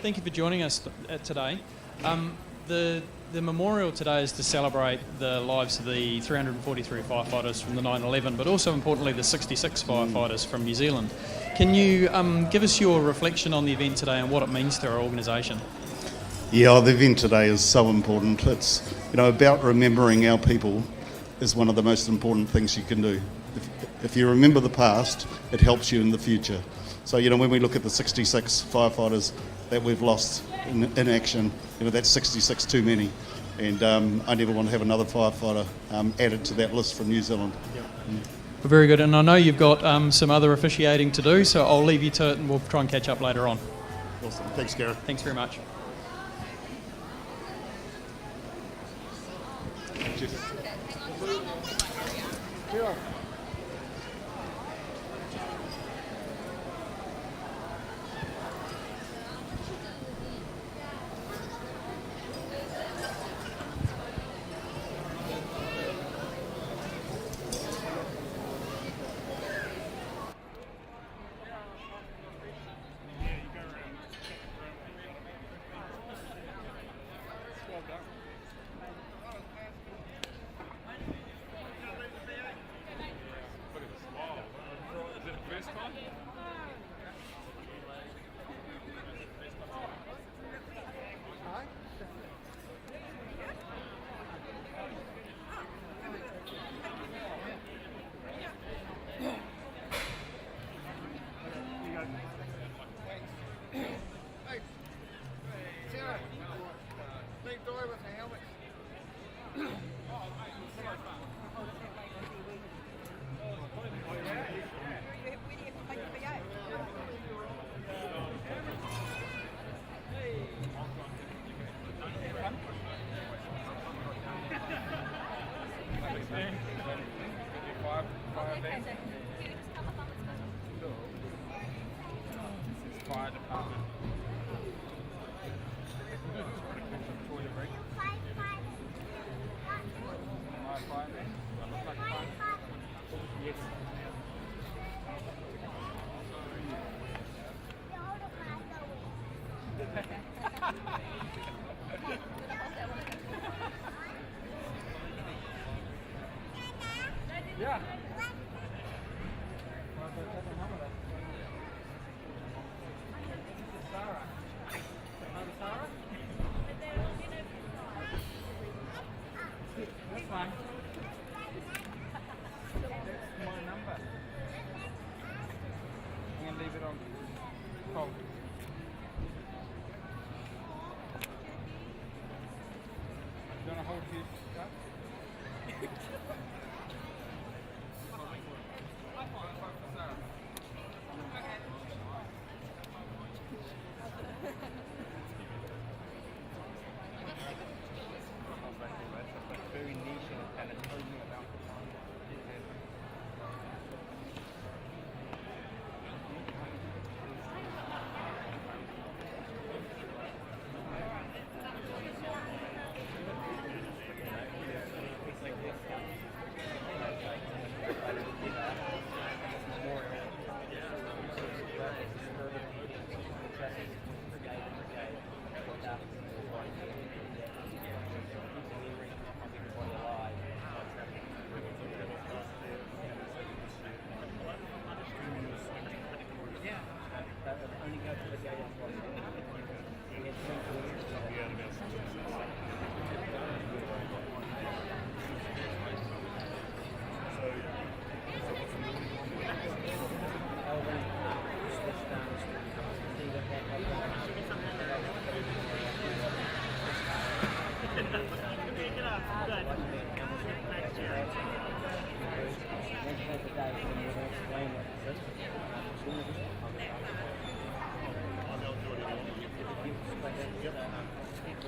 Thank you for joining us today. The memorial today is to celebrate the lives of the 343 firefighters from the 9/11, but also importantly the 66 firefighters from New Zealand. Can you give us your reflection on the event today and what it means to our organisation? Yeah, the event today is so important. It's, you know, about remembering our people is one of the most important things you can do. If you remember the past, it helps you in the future. So, you know, when we look at the 66 firefighters that we've lost in action, you know, that's 66 too many. And I never want to have another firefighter added to that list from New Zealand. Very good, and I know you've got some other officiating to do, so I'll leave you to it and we'll try and catch up later on. Awesome. Thanks, Gareth. Thanks very much.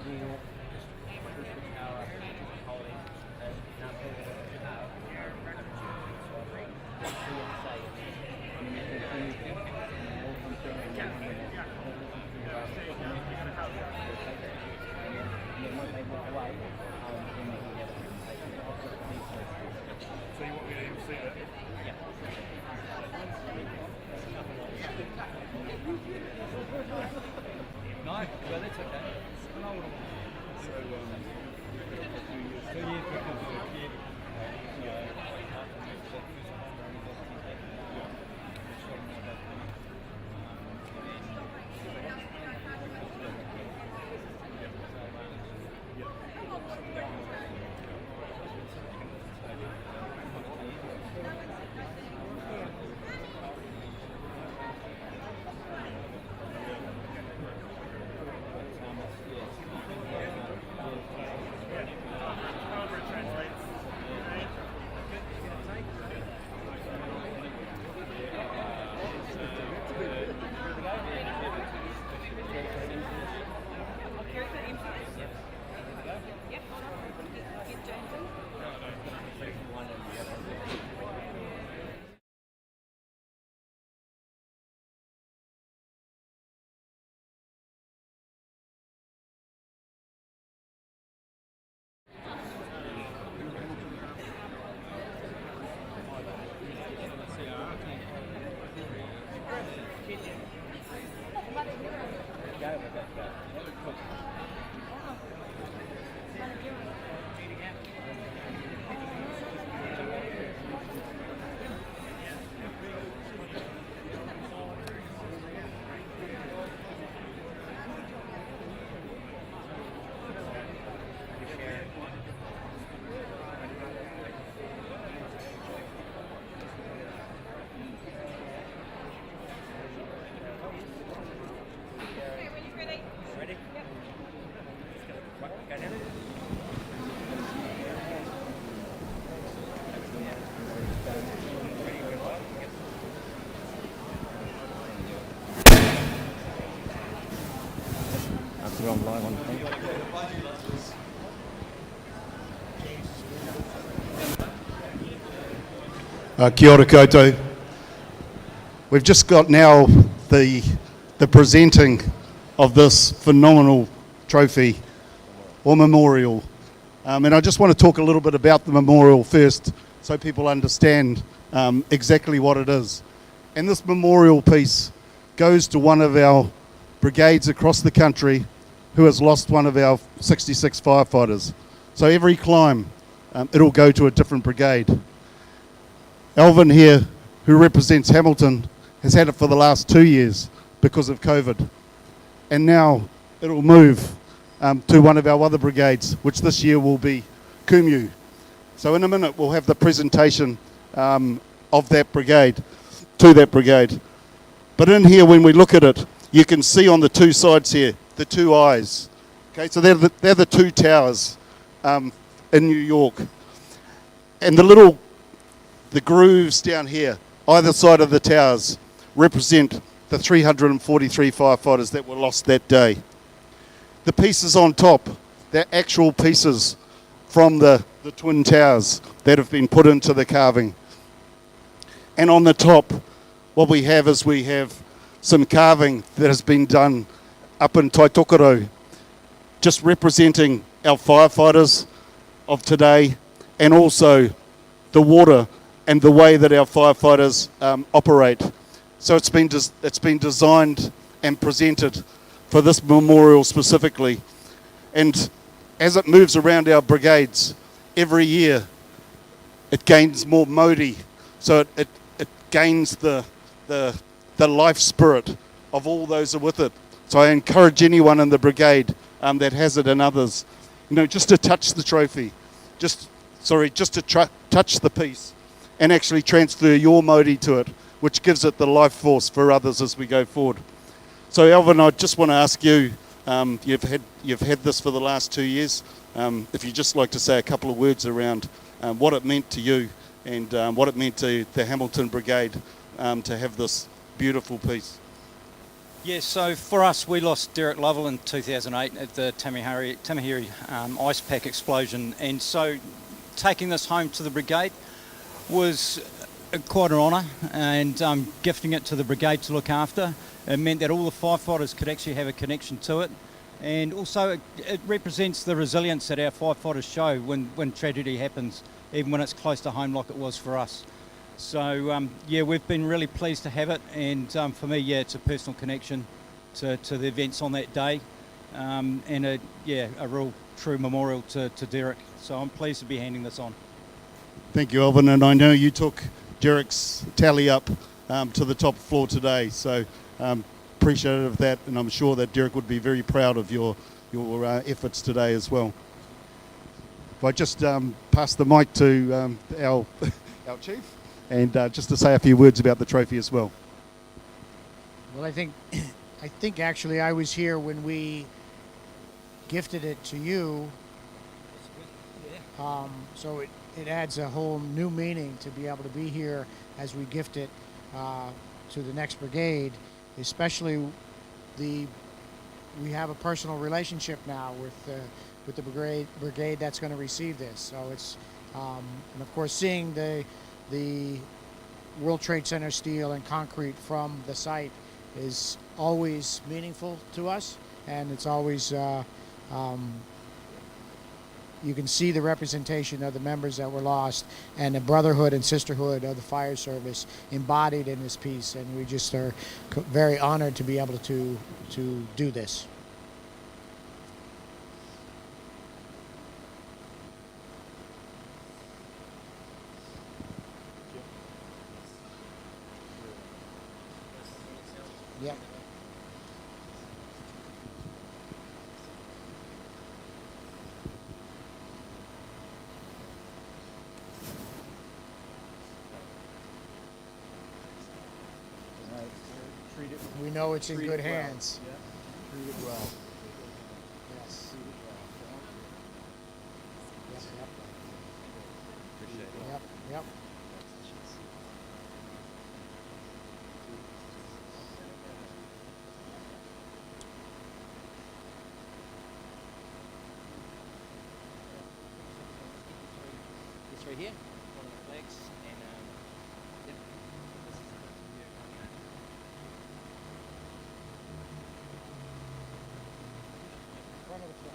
New York, just push the tower, holding, and now people that you have, see on site, and then you can see and all come through and then you can and then once they walk away, then you can get it. So you want me to even see that? Yeah. No, well, that's okay. So, 2 years because of the kid. put it on live on the thing. Kia ora koutou. We've just got now the presenting of this phenomenal trophy or memorial. And I just want to talk a little bit about the memorial first so people understand exactly what it is. And this memorial piece goes to one of our brigades across the country who has lost one of our 66 firefighters. So every climb, it'll go to a different brigade. Alvin here, who represents Hamilton, has had it for the last 2 years because of COVID. And now it'll move to one of our other brigades, which this year will be Kumu. So in a minute, we'll have the presentation of that brigade, to that brigade. But in here, when we look at it, you can see on the two sides here, the two eyes. Okay, so they're the two towers in New York. And the grooves down here, either side of the towers, represent the 343 firefighters that were lost that day. The pieces on top, they're actual pieces from the twin towers that have been put into the carving. And on the top, what we have is some carving that has been done up in Taitokoro, just representing our firefighters of today and also the water and the way that our firefighters operate. So it's been designed and presented for this memorial specifically. And as it moves around our brigades, every year it gains more modi. So it gains the life spirit of all those who are with it. So I encourage anyone in the brigade that has it and others, just to touch the trophy, just to touch the piece and actually transfer your modi to it, which gives it the life force for others as we go forward. So Alvin, I just want to ask you, you've had this for the last 2 years, if you'd just like to say a couple of words around what it meant to you and what it meant to the Hamilton Brigade to have this beautiful piece. Yeah, so for us, we lost Derek Lovell in 2008 at the Tamahiri ice pack explosion, and so taking this home to the brigade was quite an honour, and gifting it to the brigade to look after. It meant that all the firefighters could actually have a connection to it, and also it represents the resilience that our firefighters show when tragedy happens, even when it's close to home like it was for us. So yeah, we've been really pleased to have it, and for me, yeah, it's a personal connection to the events on that day, and a real true memorial to Derek. So I'm pleased to be handing this on. Thank you, Alvin, and I know you took Derek's tally up to the top floor today, so appreciative of that, and I'm sure that Derek would be very proud of your efforts today as well. If I just pass the mic to our chief, and just to say a few words about the trophy as well. Well, I think actually I was here when we gifted it to you. So it adds a whole new meaning to be able to be here as we gift it to the next brigade, especially we have a personal relationship now with the brigade that's going to receive this. So it's and of course seeing the World Trade Center steel and concrete from the site is always meaningful to us, and it's always you can see the representation of the members that were lost and the brotherhood and sisterhood of the fire service embodied in this piece, and we just are very honored to be able to do this. Yeah. We know it's in good hands. Treat it well. Yes. Yep. Yep. This right here, one of the flags, and yep. Front of the flags.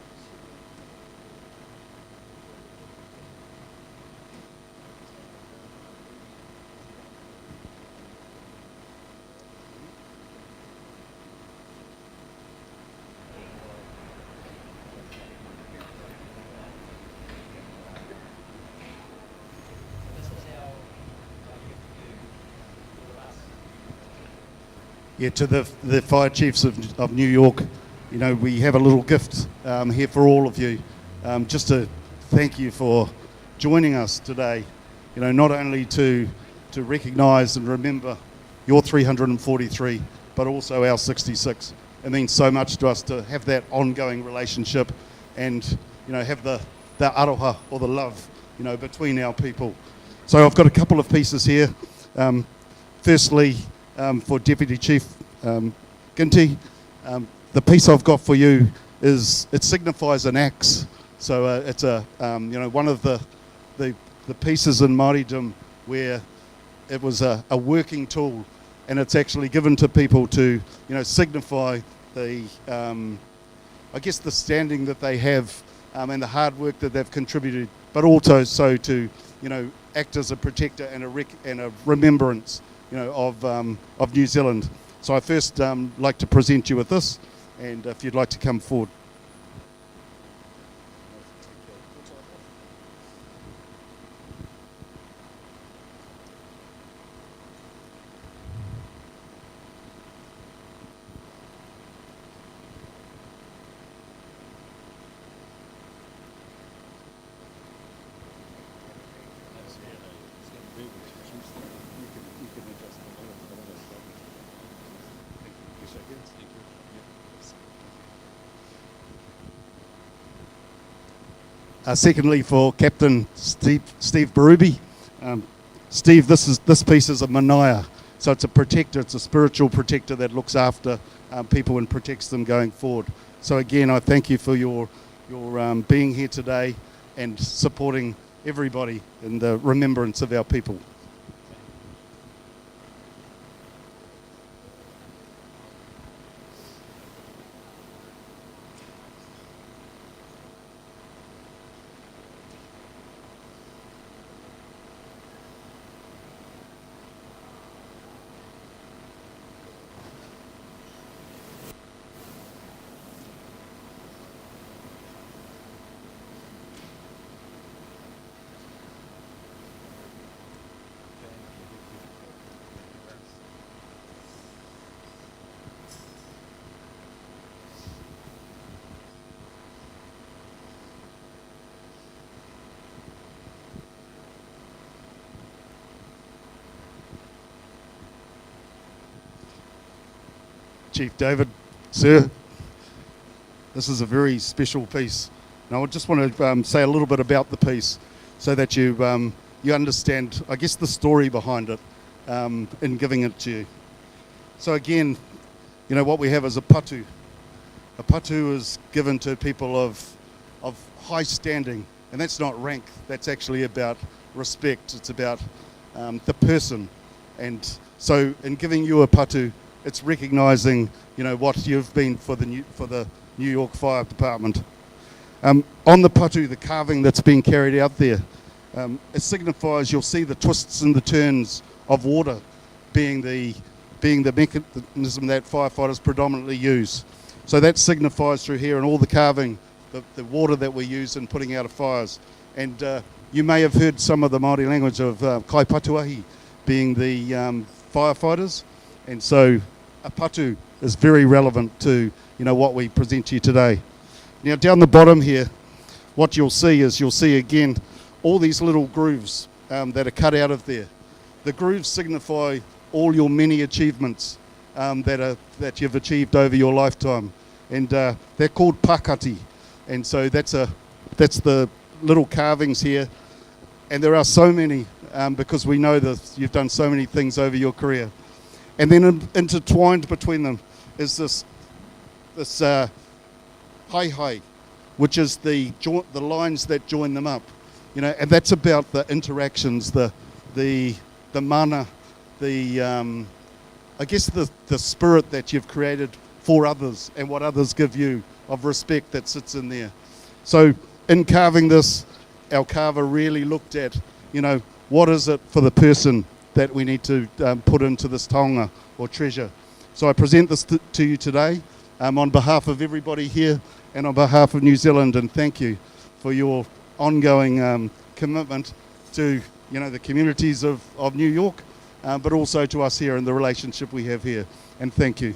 Yeah, to the fire chiefs of New York, you know, we have a little gift here for all of you, just to thank you for joining us today. You know, not only to recognise and remember your 343, but also our 66. It means so much to us to have that ongoing relationship, and you know, have the aroha or the love, you know, between our people. So I've got a couple of pieces here. Firstly, for Deputy Chief Ginty, the piece I've got for you is, it signifies an axe. So it's a you know, one of the pieces in Māoridom where it was a working tool, and it's actually given to people to, you know, signify the I guess the standing that they have, and the hard work that they've contributed, but also so to, you know, act as a protector and a remembrance, you know, of New Zealand. So I first like to present you with this, and if you'd like to come forward. Secondly, for Captain Steve Berube. Steve, this piece is a manaya. So it's a protector, it's a spiritual protector that looks after people and protects them going forward. So again, I thank you for your being here today and supporting everybody in the remembrance of our people. Chief David, sir, this is a very special piece. And I just want to say a little bit about the piece so that you understand, I guess, the story behind it in giving it to you. So again, you know, what we have is a patu. A patu is given to people of high standing, and that's not rank, that's actually about respect, it's about the person. And so in giving you a patu, it's recognising, you know, what you've been for the New York Fire Department. On the patu, the carving that's being carried out there, it signifies, you'll see the twists and the turns of water being the mechanism that firefighters predominantly use. So that signifies through here and all the carving, the water that we use in putting out fires. And you may have heard some of the Māori language of kai patuahi being the firefighters. And so a patu is very relevant to, you know, what we present to you today. Now down the bottom here, what you'll see again all these little grooves that are cut out of there. The grooves signify all your many achievements that you've achieved over your lifetime, and they're called pakati. And so that's the little carvings here, and there are so many because we know that you've done so many things over your career. And then intertwined between them is this hai, which is the lines that join them up, you know, and that's about the interactions, the mana, I guess the spirit that you've created for others and what others give you of respect that sits in there. So in carving this, our carver really looked at, you know, what is it for the person that we need to put into this taonga or treasure. So I present this to you today on behalf of everybody here and on behalf of New Zealand, and thank you for your ongoing commitment to, you know, the communities of New York, but also to us here and the relationship we have here. And thank you.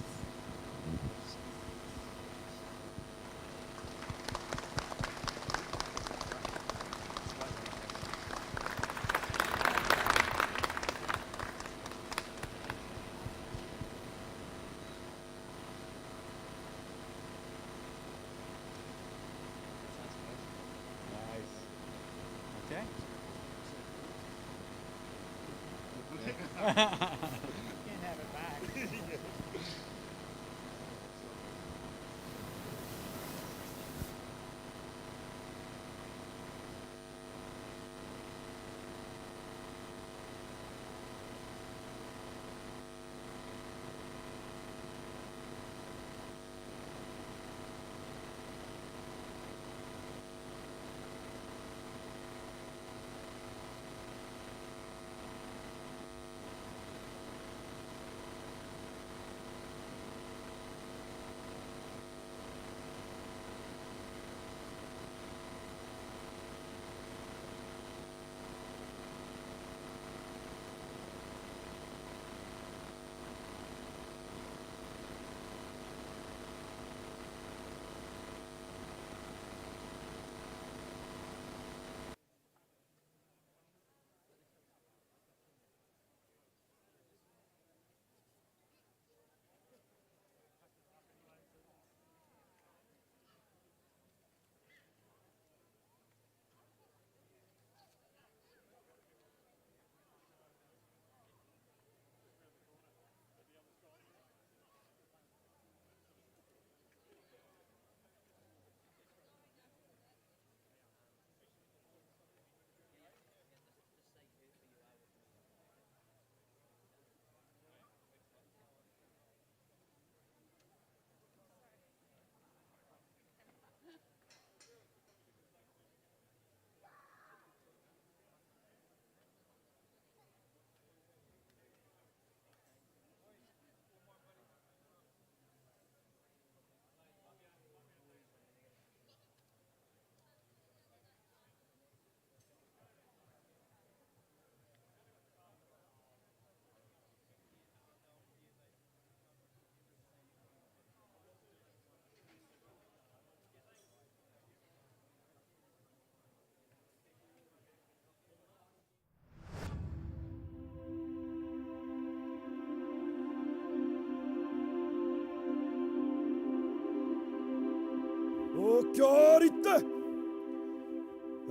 kia rite.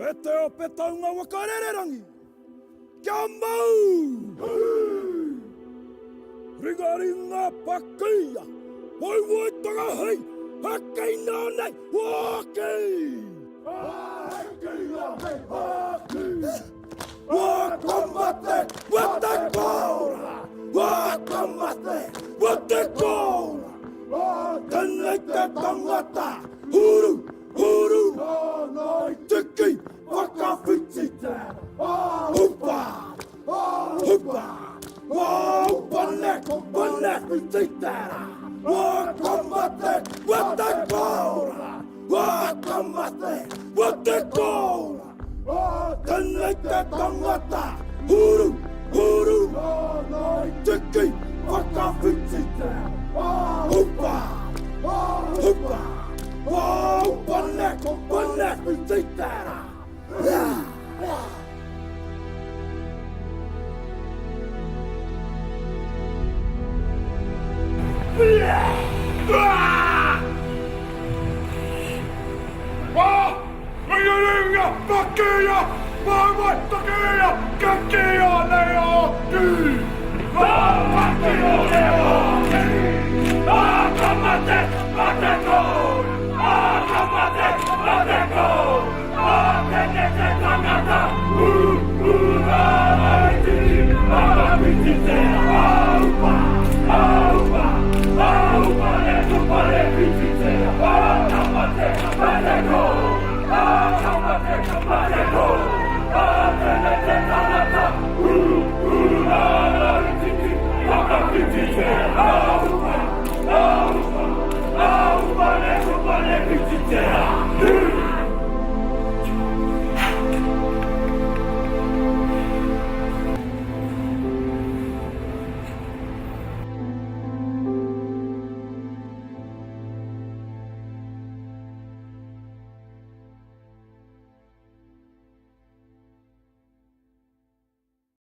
E te o pe taunga wakarererangi. Kia mau! Ringa pakia. Woi woi toga hei. Hakei nā nei. Wakei! Hakei nā nei. Hakei! Wakamate! Wate kora! Wakamate! Wate kora! Tēnei te tangata! Huru! Huru! Nai tiki! Whakawhiti tēra! Hupa! Hupa! Pane! Pane! Whiti tēra! Wakamate! Wate kora! Wakamate! Wate kora! Tēnei te tangata! Huru! Huru! Nai tiki! Whakawhiti tēra! Hupa! Hupa! Pane! Pane! Whiti tēra! Ringa pakia! Vai takia! Kakia leo! Pakia leo! Kamate!